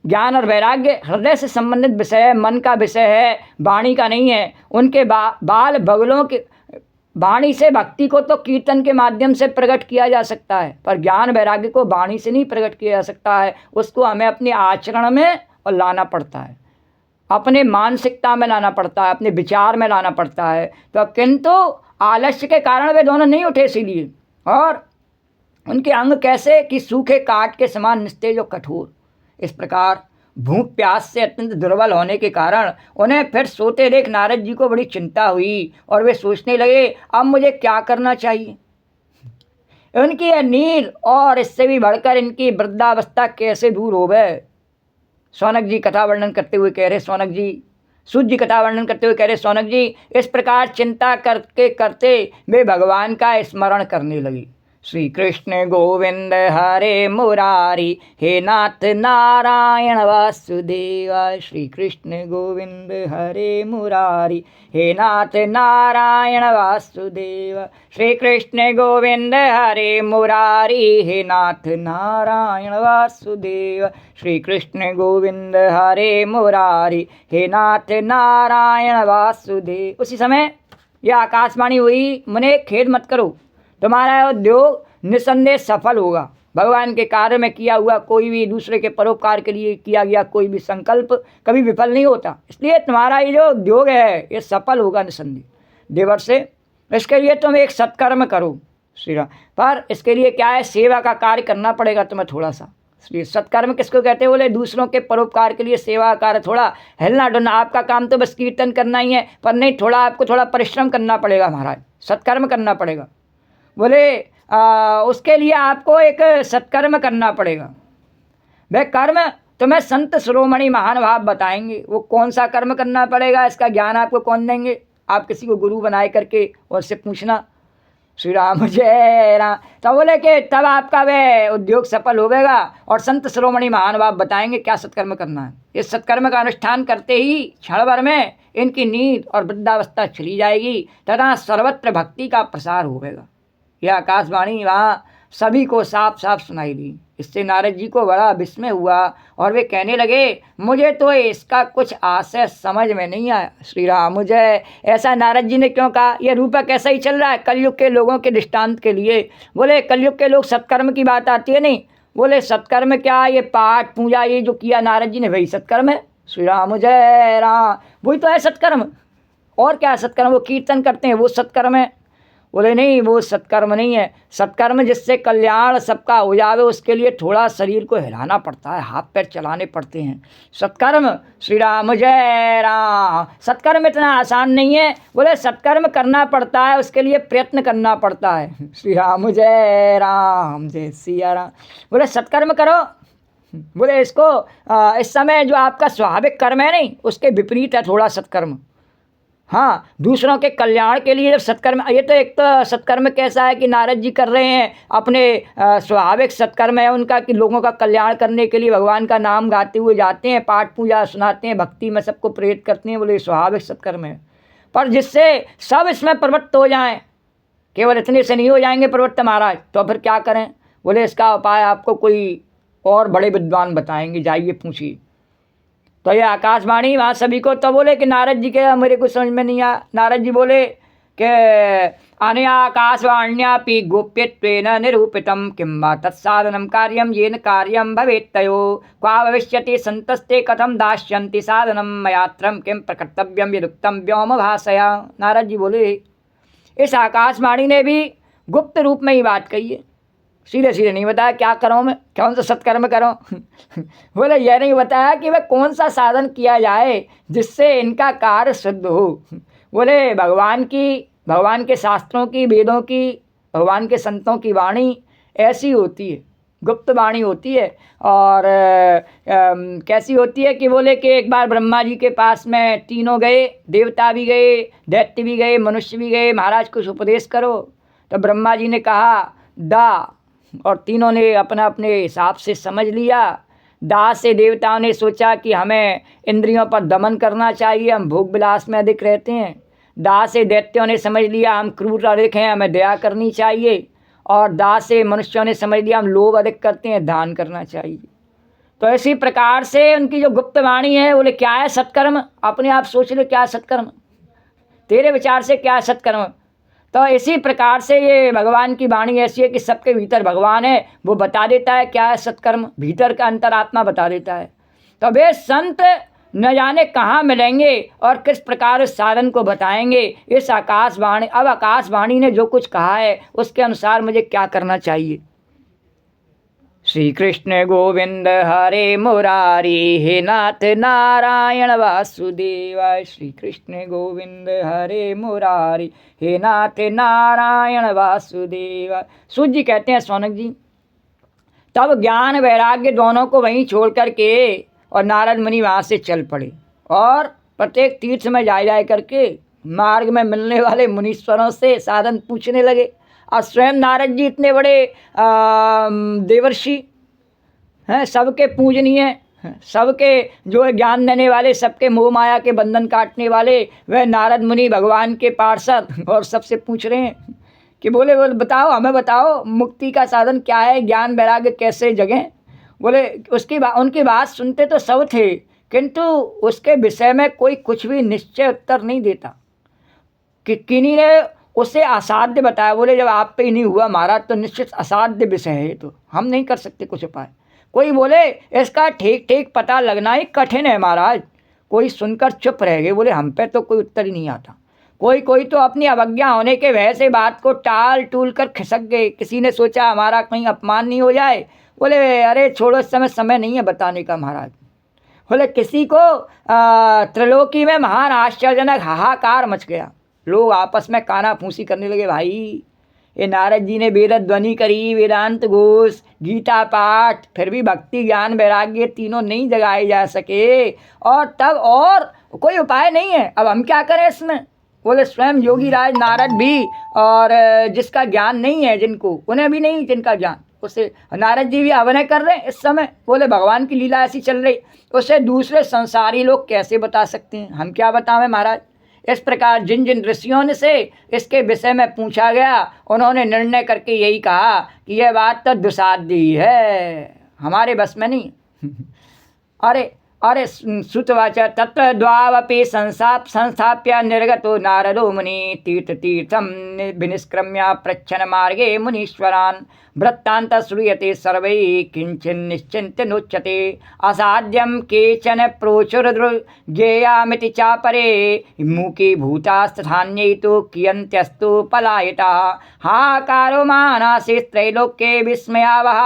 ज्ञान और वैराग्य हृदय से संबंधित विषय है, मन का विषय है, वाणी का नहीं है। उनके बाल बगलों के वाणी से भक्ति को तो कीर्तन के माध्यम से प्रकट किया जा सकता है, पर ज्ञान वैराग्य को वाणी से नहीं प्रकट किया जा सकता है। उसको हमें अपने आचरण में और लाना पड़ता है, अपने मानसिकता में लाना पड़ता है, अपने विचार में लाना पड़ता है। तो किंतु आलस्य के कारण वे दोनों नहीं उठे, इसीलिए। और उनके अंग कैसे कि सूखे काठ के समान निस्तेज और कठोर। इस प्रकार भूख प्यास से अत्यंत दुर्बल होने के कारण उन्हें फिर सोते देख नारद जी को बड़ी चिंता हुई और वे सोचने लगे अब मुझे क्या करना चाहिए। उनकी यह नींद और इससे भी बढ़कर इनकी वृद्धावस्था कैसे दूर हो गए। सौनक जी कथा वर्णन करते हुए कह रहे, सूत जी कथा वर्णन करते हुए कह रहे, सौनक जी इस प्रकार चिंता करके करते वे भगवान का स्मरण करने लगे। श्री कृष्ण गोविंद हरे मुरारी, हे नाथ नारायण वासुदेव। श्री कृष्ण गोविंद हरे मुरारी, हे नाथ नारायण वासुदेव। श्री कृष्ण गोविंद हरे मुरारी, हे नाथ नारायण वासुदेव। श्री कृष्ण गोविंद हरे मुरारी, हे नाथ नारायण वासुदेव। उसी समय यह आकाशवाणी हुई, मुने खेद मत करो, तुम्हारा उद्योग निसंदेह सफल होगा। भगवान के कार्य में किया हुआ कोई भी दूसरे के परोपकार के लिए किया गया कोई भी संकल्प कभी विफल नहीं होता, इसलिए तुम्हारा ये जो उद्योग है ये सफल होगा निसंदेह। देवर से इसके लिए तुम एक सत्कर्म करो श्री राम, पर इसके लिए क्या है, सेवा का कार्य करना पड़ेगा तुम्हें थोड़ा सा। इसलिए सत्कर्म किसको कहते हैं, बोले दूसरों के परोपकार के लिए सेवा कार्य, थोड़ा हिलना डुलना। आपका काम तो बस कीर्तन करना ही है, पर नहीं, थोड़ा आपको थोड़ा परिश्रम करना पड़ेगा महाराज, सत्कर्म करना पड़ेगा। बोले उसके लिए आपको एक सत्कर्म करना पड़ेगा। वह कर्म तुम्हें संत शिरोमणि महानुभाव बताएंगे, वो कौन सा कर्म करना पड़ेगा, इसका ज्ञान आपको कौन देंगे। आप किसी को गुरु बनाए करके और उससे पूछना श्री राम जय राम, तब बोले कि तब आपका वह उद्योग सफल होगा और संत शिरोमणि महानुभाव बताएंगे क्या सत्कर्म करना है। इस सत्कर्म का अनुष्ठान करते ही क्षण भर में इनकी नींद और वृद्धावस्था चली जाएगी तथा सर्वत्र भक्ति का प्रसार होगा। यह आकाशवाणी वहाँ सभी को साफ साफ सुनाई दी। इससे नारद जी को बड़ा विस्मय हुआ और वे कहने लगे, मुझे तो इसका कुछ आशय समझ में नहीं आया। श्री राम, मुझे ऐसा नारद जी ने क्यों कहा? यह रूपक ऐसा ही चल रहा है कलयुग के लोगों के दृष्टांत के लिए। बोले कलयुग के लोग सत्कर्म की बात आती है नहीं। बोले सत्कर्म क्या, ये पाठ पूजा ये जो किया नारद जी ने वही सत्कर्म है। श्री राम जय राम, वही तो है सत्कर्म। और क्या है सत्कर्म? वो कीर्तन करते हैं वो सत्कर्म है। बोले नहीं, वो सत्कर्म नहीं है। सत्कर्म जिससे कल्याण सबका हो जावे उसके लिए थोड़ा शरीर को हिलाना पड़ता है, हाथ पैर चलाने पड़ते हैं। सत्कर्म, श्री राम जय राम, सत्कर्म इतना आसान नहीं है। बोले सत्कर्म करना पड़ता है, उसके लिए प्रयत्न करना पड़ता है। श्री राम जय राम, जय सिया राम। बोले सत्कर्म करो। बोले इसको इस समय जो आपका स्वाभाविक कर्म है नहीं उसके विपरीत है थोड़ा सत्कर्म। हाँ, दूसरों के कल्याण के लिए जब सत्कर्म, ये तो एक तो सत्कर्म कैसा है कि नारद जी कर रहे हैं अपने स्वाभाविक सत्कर्म है उनका कि लोगों का कल्याण करने के लिए भगवान का नाम गाते हुए जाते हैं, पाठ पूजा सुनाते हैं, भक्ति में सबको प्रेरित करते हैं। बोले स्वाभाविक सत्कर्म है। पर जिससे सब इसमें प्रवृत्त हो जाएं, केवल इतने से नहीं हो जाएंगे प्रवृत्त महाराज, तो फिर क्या करें? बोले इसका उपाय आपको कोई और बड़े विद्वान बताएंगे, जाइए पूछिए। तो ये आकाशवाणी वहाँ सभी को। तो बोले कि नारद जी के मेरे कुछ समझ में नहीं आया। नारद जी बोले कि अनया आकाशवाण्यापि गोप्यत्वेन निरूपितं किं वा तत्साधनं कार्यं येन कार्यं भवेत्तयो क्वा भविष्यति संतस्ते कथं दास्यन्ति साधनं मयात्रं किं प्रकर्तव्यं यदुक्तं व्योम भाषया। नारद जी बोले इस आकाशवाणी ने भी गुप्त रूप में ही बात कही है, सीधे सीधे नहीं बताया क्या करूँ मैं, कौन सा सत्कर्म करूँ। बोले यह नहीं बताया कि वह कौन सा साधन किया जाए जिससे इनका कार्य सिद्ध हो। बोले भगवान के शास्त्रों की, वेदों की, भगवान के संतों की वाणी ऐसी होती है, गुप्त वाणी होती है। और कैसी होती है कि बोले कि एक बार ब्रह्मा जी के पास में तीनों गए, देवता भी गए, दैत्य भी गए, मनुष्य भी गए, महाराज कुछ उपदेश करो। तो ब्रह्मा जी ने कहा दा, और तीनों ने अपना अपने हिसाब से समझ लिया। दास से देवताओं ने सोचा कि हमें इंद्रियों पर दमन करना चाहिए, हम भोग विलास में अधिक रहते हैं। दास से दैत्यों ने समझ लिया हम क्रूर अधिक हैं, हमें दया करनी चाहिए। और दास से मनुष्यों ने समझ लिया हम लोभ अधिक करते हैं, दान करना चाहिए। तो इसी प्रकार से उनकी जो गुप्त वाणी है, बोले क्या है सत्कर्म, अपने आप सोच ले क्या है सत्कर्म, तेरे विचार से क्या है सत्कर्म। तो इसी प्रकार से ये भगवान की वाणी ऐसी है कि सबके भीतर भगवान है, वो बता देता है क्या है सत्कर्म, भीतर का अंतरात्मा बता देता है। तो वे संत न जाने कहाँ मिलेंगे और किस प्रकार उस साधन को बताएंगे। इस आकाशवाणी, अब आकाशवाणी ने जो कुछ कहा है उसके अनुसार मुझे क्या करना चाहिए। श्री कृष्ण गोविंद हरे मुरारी, हे नाथ नारायण वासुदेवाय। श्री कृष्ण गोविंद हरे मुरारी, हे नाथ नारायण वासुदेवाय। सूत जी कहते हैं सौनक जी, तब ज्ञान वैराग्य दोनों को वहीं छोड़ करके और नारद मुनि वहाँ से चल पड़े और प्रत्येक तीर्थ में जाए करके मार्ग में मिलने वाले मुनीश्वरों से साधन पूछने लगे। और स्वयं नारद जी इतने बड़े देवर्षि हैं, सबके पूजनीय, सबके जो ज्ञान देने वाले, सबके मोह माया के बंधन काटने वाले, वह नारद मुनि भगवान के पार्षद, और सबसे पूछ रहे हैं कि बोले बताओ, हमें बताओ मुक्ति का साधन क्या है, ज्ञान वैराग्य कैसे जगें। बोले उनकी बात सुनते तो सब थे, किंतु उसके विषय में कोई कुछ भी निश्चय उत्तर नहीं देता। कि किन्हीं ने उसे असाध्य बताया। बोले जब आप पे ही नहीं हुआ महाराज तो निश्चित असाध्य विषय है, तो हम नहीं कर सकते कुछ उपाय। कोई बोले इसका ठीक ठीक पता लगना ही कठिन है महाराज। कोई सुनकर चुप रह गए, बोले हम पे तो कोई उत्तर ही नहीं आता। कोई तो अपनी अवज्ञा होने के वजह से बात को टाल टूल कर खिसक गए। किसी ने सोचा हमारा कहीं अपमान नहीं हो जाए, बोले अरे छोड़ो इस समय नहीं है बताने का महाराज। बोले किसी को त्रिलोकी में महान आश्चर्यजनक हाहाकार मच गया, लोग आपस में काना फूंसी करने लगे। भाई ये नारद जी ने वेद ध्वनि करी, वेदांत घोष, गीता पाठ, फिर भी भक्ति ज्ञान वैराग्य तीनों नहीं जगाए जा सके, और तब और कोई उपाय नहीं है, अब हम क्या करें इसमें। बोले स्वयं योगी राज नारद भी, और जिसका ज्ञान नहीं है जिनको, उन्हें भी नहीं जिनका ज्ञान, उससे नारद जी भी अभिनय कर रहे हैं इस समय। बोले भगवान की लीला ऐसी चल रही, उसे दूसरे संसारी लोग कैसे बता सकते हैं, हम क्या बतावें महाराज। इस प्रकार जिन जिन ऋषियों ने से इसके विषय में पूछा गया, उन्होंने निर्णय करके यही कहा कि यह बात तो दुसाध्य ही है, हमारे बस में नहीं। अरे अरे श्रुतवाच तत्र द्वावपि संस्थाप्य निर्गतो नारदो मुनि तीर्थम विनिष्क्रम्य प्रच्छन मार्गे मुनीश्वरान् वृत्तान्त श्रूयते सर्वैः किंचिन् निश्चिन्त्य नोच्यते असाध्यं केचन प्रोचुर्जेयामिति चापरे मूकी भूतास्तथान्यै तु कियन्त्यस्तु पलायिताः हाकारो मानासि त्रैलोक्ये विस्मयावह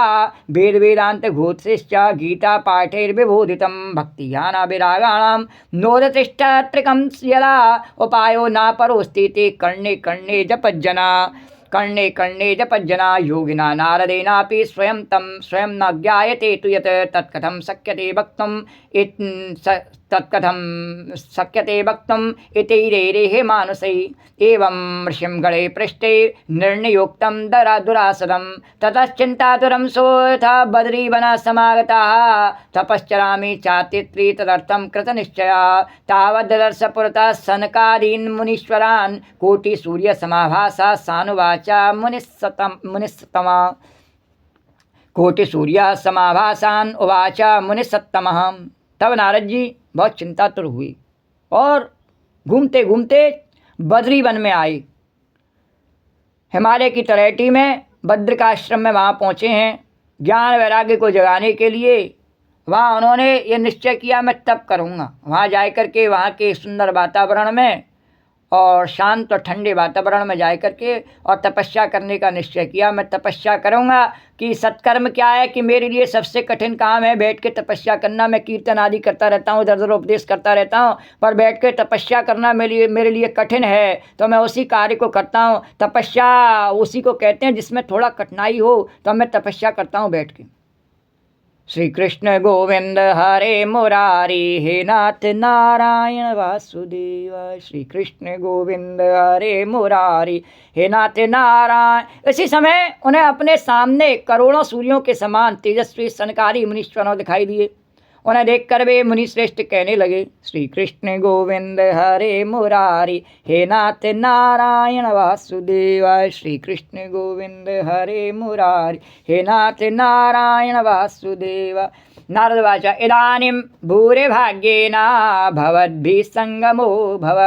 वेदान्त घोषिश्च गीता पाठैर्विबोधितं भक्तिज्ञानाभिरागाणां नोदतिष्ठत्रिकं यदा उपायो न परोस्ति कर्णे कर्णे जपज्जना कर्णे कर्णे जपज्जना योगिना नारदेनापि स्वयं न ज्ञायते तु यत् तत्कथं शक्यते वक्तुम् तत्कथं शक्यते वक्तुम् इति मानसै एवं ऋषिं गणे पृष्ठे निर्णयोक्तं दुरासदं ततश्चिन्तातुरं सोऽथ बद्रीवन समागताः तपश्चरामि चातित्री तदर्थं कृतनिश्चया तावद्दर्श पुरतः सनकादीन् मुनीश्वरान् कोटिसूर्यसमाभासा सानुवाचा मुनिसत्तमा कोटिसूर्यसमाभासान् उवाच मुनिसत्तमः। तब नारद जी बहुत चिंतातुर हुई और घूमते घूमते बद्री वन में आए। हिमालय की तलहटी में बद्रिकाश्रम में वहाँ पहुँचे हैं ज्ञान वैराग्य को जगाने के लिए। वहाँ उन्होंने ये निश्चय किया मैं तप करूँगा, वहाँ जा कर के वहाँ के सुंदर वातावरण में और शांत और ठंडे वातावरण में जा कर के और तपस्या करने का निश्चय किया। मैं तपस्या करूँगा कि सत्कर्म क्या है कि मेरे लिए सबसे कठिन काम है बैठ के तपस्या करना। मैं कीर्तन आदि करता रहता हूँ, इधर उधर उपदेश करता रहता हूँ, पर बैठ के तपस्या करना मेरे लिए कठिन है, तो मैं उसी कार्य को करता हूँ। तपस्या उसी को कहते हैं जिसमें थोड़ा कठिनाई हो, तो मैं तपस्या करता हूँ बैठ के। श्री कृष्ण गोविंद हरे मुरारी हे नाथ नारायण वासुदेव। श्री कृष्ण गोविंद हरे मुरारी हे नाथ नारायण। इसी समय उन्हें अपने सामने करोड़ों सूर्यों के समान तेजस्वी सनकादि मुनीश्वरों दिखाई दिए। उन्हें देखकर वे मुनि श्रेष्ठ कहने लगे श्री कृष्ण गोविंद हरे मुरारी हे नाथ नारायण वासुदेव। श्री कृष्ण गोविंद हरे मुरारी हे नाथ नारायण वासुदेव। नारदवाच इदानीं भूरे भाग्येन भवद्भिः संगमो भव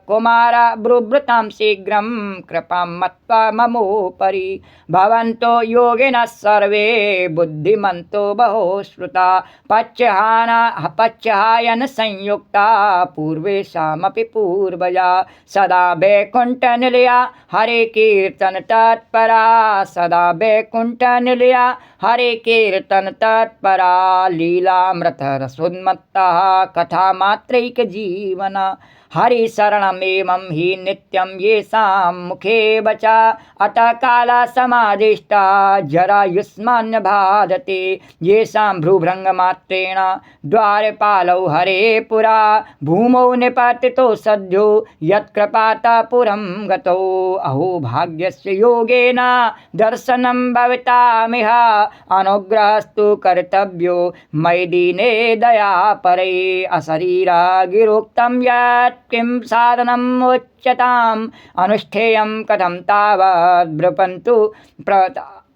कुमार ब्रुवृतां शीघ्रं कृपां मत्वा ममोपरि भवन्तो योगिनः सर्वे बुद्धिमन्तो बहु श्रुता पच्यहायन संयुक्ता पूर्वेशामपि पूर्वजा सदा वैकुण्ठनिलया हरे कीर्तन तत्परा सदा वैकुण्ठनिलया हरे कीर्तन तत्परा लीलामृत रसोन्मत्ता कथा मात्रैक जीवना हरि शरणमेवं हि नित्यं येषां मुखे वचा अतः काला समादिष्टा जरायुष्मान् बाधते येषां भ्रूभृङ्गमात्रेण द्वारपालौ हरे पुरा भूमौ निपतितो सद्यो यत्कृपाता पुरं गतौ अहो भाग्यस्य योगेन दर्शनं भवितामिह अनुग्रहस्तु कर्तव्यो मयि दीने दया परे अशरीरा गिरोक्तं यत् किं साधनम् उच्यताम् अनुष्ठेयं कथं तावत् ब्रुवन्तु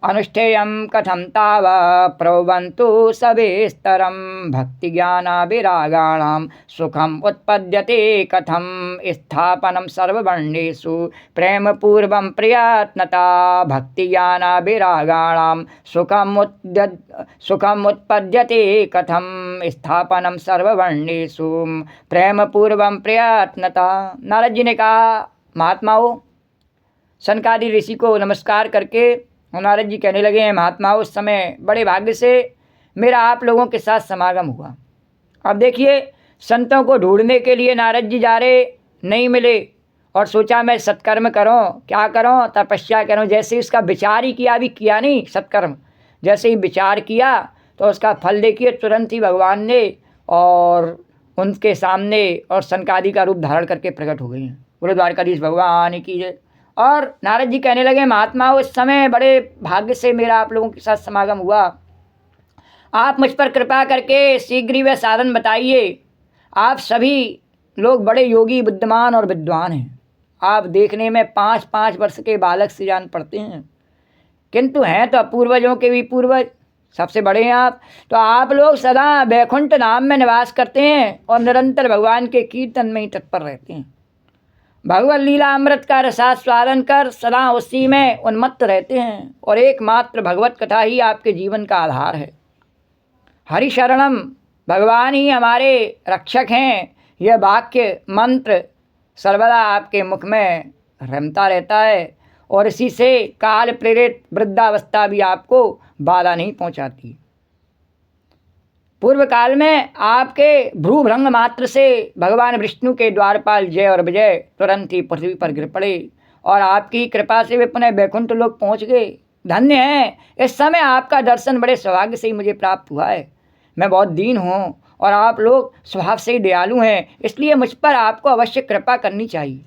अनुष्ठेयं कथं तावत् प्रवन्तु सविस्तरं भक्तिज्ञानाभिरागाणां सुखम् उत्पद्यते कथं स्थापनं सर्ववर्णेषु प्रेमपूर्वं प्रयत्नता भक्तिज्ञानाभिरागाणां सुखम् उत्पद्यते कथं स्थापनं सर्ववर्णेषु प्रेमपूर्वं प्रयत्नता। नारद जी ने कहा महात्माओं, सनकादि ऋषि को नमस्कार करके नारद जी कहने लगे हैं महात्माओं, उस समय बड़े भाग्य से मेरा आप लोगों के साथ समागम हुआ। अब देखिए संतों को ढूंढने के लिए नारद जी जा रहे, नहीं मिले और सोचा मैं सत्कर्म करूं, क्या करूं, तपस्या करूं। जैसे उसका विचार ही किया, अभी किया नहीं सत्कर्म, जैसे ही विचार किया तो उसका फल देखिए तुरंत ही भगवान ने और उनके सामने और सनकादि का रूप धारण करके प्रकट हो गए हैं। बोलो द्वारकाधीश भगवान की जय। और नारद जी कहने लगे महात्माओं, इस समय बड़े भाग्य से मेरा आप लोगों के साथ समागम हुआ। आप मुझ पर कृपा करके शीघ्र ही वह साधन बताइए। आप सभी लोग बड़े योगी, बुद्धिमान और विद्वान हैं। आप देखने में 5-5 वर्ष के बालक से जान पड़ते हैं, किंतु हैं तो पूर्वजों के भी पूर्वज, सबसे बड़े हैं आप। तो आप लोग सदा वैकुंठ धाम में निवास करते हैं और निरंतर भगवान के कीर्तन में ही तत्पर रहते हैं। भगवत लीला अमृत का रसास्वादन कर सदा उसी में उन्मत्त रहते हैं और एकमात्र भगवत कथा ही आपके जीवन का आधार है। हरि शरणम, भगवान ही हमारे रक्षक हैं, यह वाक्य मंत्र सर्वदा आपके मुख में रमता रहता है और इसी से काल प्रेरित वृद्धावस्था भी आपको बाधा नहीं पहुंचाती। पूर्व काल में आपके भ्रूभृंग मात्र से भगवान विष्णु के द्वारपाल जय और विजय तुरंत ही पृथ्वी पर गिर पड़े और आपकी कृपा से वे पुनः वैकुंठ लोक पहुंच गए। धन्य हैं, इस समय आपका दर्शन बड़े सौभाग्य से ही मुझे प्राप्त हुआ है। मैं बहुत दीन हूँ और आप लोग स्वभाव से ही दयालु हैं, इसलिए मुझ पर आपको अवश्य कृपा करनी चाहिए।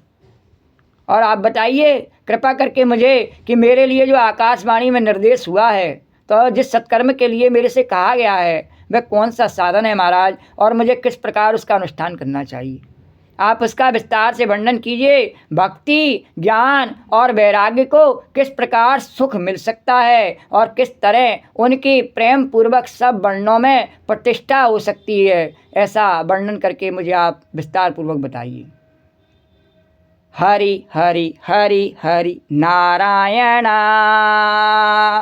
और आप बताइए कृपा करके मुझे कि मेरे लिए जो आकाशवाणी में निर्देश हुआ है, तो जिस सत्कर्म के लिए मेरे से कहा गया है, वह कौन सा साधन है महाराज, और मुझे किस प्रकार उसका अनुष्ठान करना चाहिए, आप उसका विस्तार से वर्णन कीजिए। भक्ति, ज्ञान और वैराग्य को किस प्रकार सुख मिल सकता है और किस तरह उनकी प्रेम पूर्वक सब वर्णों में प्रतिष्ठा हो सकती है, ऐसा वर्णन करके मुझे आप विस्तार पूर्वक बताइए। हरि हरि हरि हरि नारायण,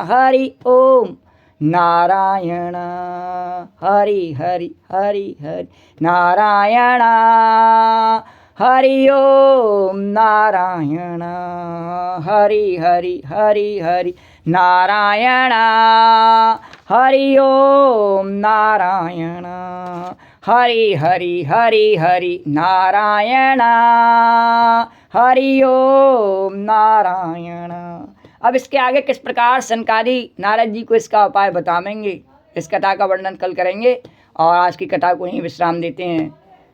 हरि ओम नारायण, हरि हरि हरि हरि नारायण, हरि ओम नारायण, हरि हरि हरि हरि नारायण, हरि ओम नारायण, हरि हरि हरि हरि नारायण, हरि ओम नारायण। अब इसके आगे किस प्रकार सनकादि नारद जी को इसका उपाय बताएंगे, इस कथा का वर्णन कल करेंगे और आज की कथा को ही विश्राम देते हैं।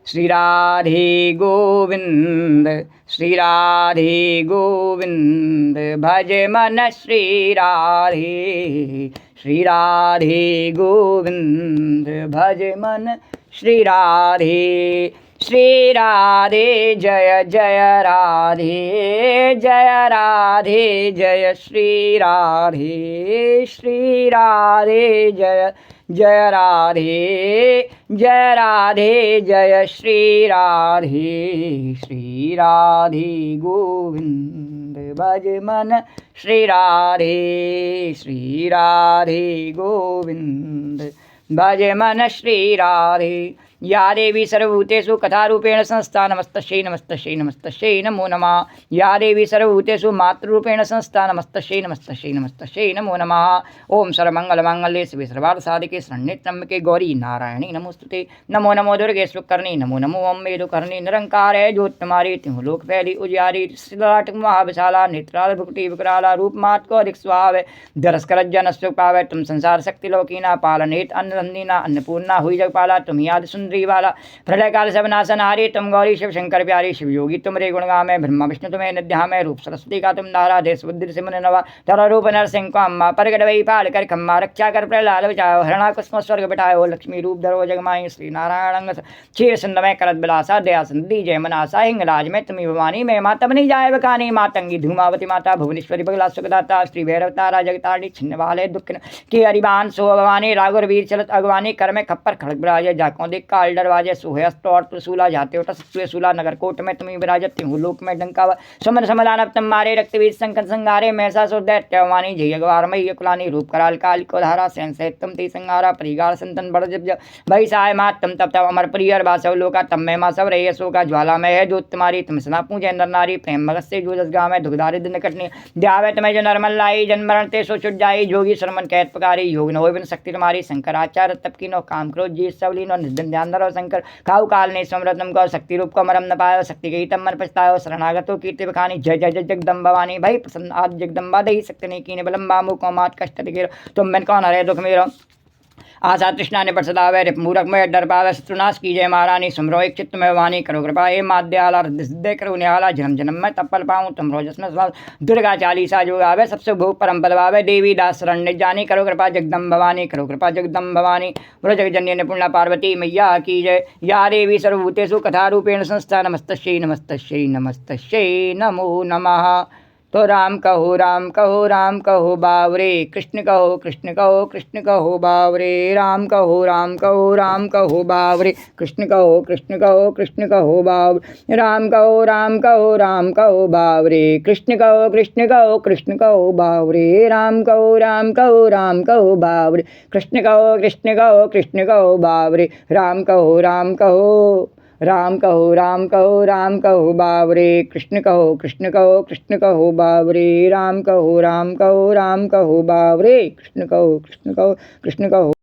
श्री राधे गोविंद, श्री राधे गोविंद, भज मन श्री राधे, श्री राधे गोविंद, भज मन श्री राधे। श्री राधे जय जय राधे, जय राधे जय श्री राधे, श्री राधे जय जय राधे, जय राधे जय श्री राधे, श्री राधे गोविंद, भज मन श्री राधे, श्री राधे गोविंद, भज मन श्री राधे। या देवी सर्वभूतेषु कथारूपेण संस्था, नमस्तस्यै नमस्तस्यै नमस्तस्यै नमो नमः। या देवी सर्वभूतेषु मातृरूपेण संस्था, नमस्तस्यै नमस्तस्यै नमस्तस्यै नमो नमः। ओम सर्वमंगलमांगल्ये शिवे सर्वार्थसाधिके शरण्ये त्र्यंबके गौरी नारायणी नमोस्तुते। नमो नमो दुर्गे शुक्कर्णी, नमो नमो अम्बे दुकर्णी, निरंकारे ज्योतिमारी, तिहु लोक फैली उजियारी, सिलाट महाविशाला, नेत्राल भुक्ति विकराला, रूप मात को अधिक सुहावे, दरस करज्जन सुख पावे, तुम संसार शक्ति लोकीना, पालनेत अन्नधंदीना, अन्नपूर्णा हुई जगपाला, तुम याद वाला, प्रलय काल सब नाशन हारी, तुम गौरी शिव शंकर प्यारी, शिव योगी तुम रे गुणगा में, ब्रह्मा विष्णु तुम्हें निध्या में, रूप सरस्वती का तुम धारा, देश बुद्धि सिमन नवा, धरा रूप नरसिंह को अम्मा, परगट वही पाल कर खम्मा, रक्षा कर प्रहलाद बचाओ, हरणा कुसुम स्वर्ग बिठाओ, लक्ष्मी रूप धरो जगमाई, श्री नारायण क्षीर सिंध में करत बिलासा, दया सिंधी जय मनासा, हिंगलाज में तुम्हें भवानी में, माता बनी जाए बकानी, मातंगी धूमावती माता, भुवनेश्वरी बगला सुखदाता, श्री भैरव तारा जगतारणी, छिन्न वाले दुख के हरिबान सो भवानी, राघुर वीर चलत अगवानी, कर में खप्पर खड़क बिराजे, जाकों देख काल दरवाजे, सुहस्त और त्रिशूला जाते उठ सत्य सूला, नगर कोट में तुम्हें विराजती हूँ, लोक में डंका सुमन समदानव तुम मारे, रक्तवीर संकट संगारे, मैसा सो दैत्यवानी, जय अगवार मई कुलानी, रूप कराल काल को धारा, सैन सहित तुम ती संगारा, परिगार संतन बड़ जब भई सहाय मात तुम तब तब अमर प्रियर बासव लोका, तम में माँ सब रही सो का ज्वाला में है जो तुम्हारी, तुम सना पूजे नर नारी, प्रेम भगत से जो जसगा में दुखदारी दिन कटनी, द्यावे तुम्हें जो नरमल लाई, जन्म मरण ते सो छुट जाई, जोगी शर्मन कैत पकारी, योग न हो बिन शक्ति तुम्हारी, शंकराचार्य तप की नो काम करो जी सबली नो निर्धन ध्यान धरो, शंकर खाऊ काल ने समृतम को, शक्ति रूप को मरम न पायो, शक्ति गई तम मन पछतायो, शरणागतो कीर्ति बखानी, जय जय जय जगदम भवानी, भाई प्रसन्न आदि जगदम्बा दही शक्ति ने कीने बलम बामु को मात कष्ट दिखेरो, तुम मन कौन हरे दुख मेरो, आशा तृष्णा ने सदावे रिप मूरख में डर पावे शत्रुनाश की जय महारानी सुमरो एक चित्त में वाणी करो कृपा हे माध्याला सिद्धे करो न्याला जन्म जन्म में तपल पाऊँ तुम रोजस में दुर्गा चालीसा जो गावे सबसे भूप परम पद पावे देवी दास शरण जानी करो कृपा जगदम भवानी करो कृपा जगदम भवानी बोलो जगजननी ने पुण्य पार्वती मैया की जय या देवी सर्वभूतेषु कथा रूपेण संस्था नमस्तस्यै नमस्तस्यै नमस्तस्यै नमो नमः। तो राम कहो बावरे कृष्ण कहो बावरे राम कहो बावरे कृष्ण कहो बावरे राम कहो बावरे कृष्ण कहो बावरे राम कहो बावरे कृष्ण कहो बावरे राम कहो बावरे कृष्ण कहो बावरे राम कहो बावरे कृष्ण कहो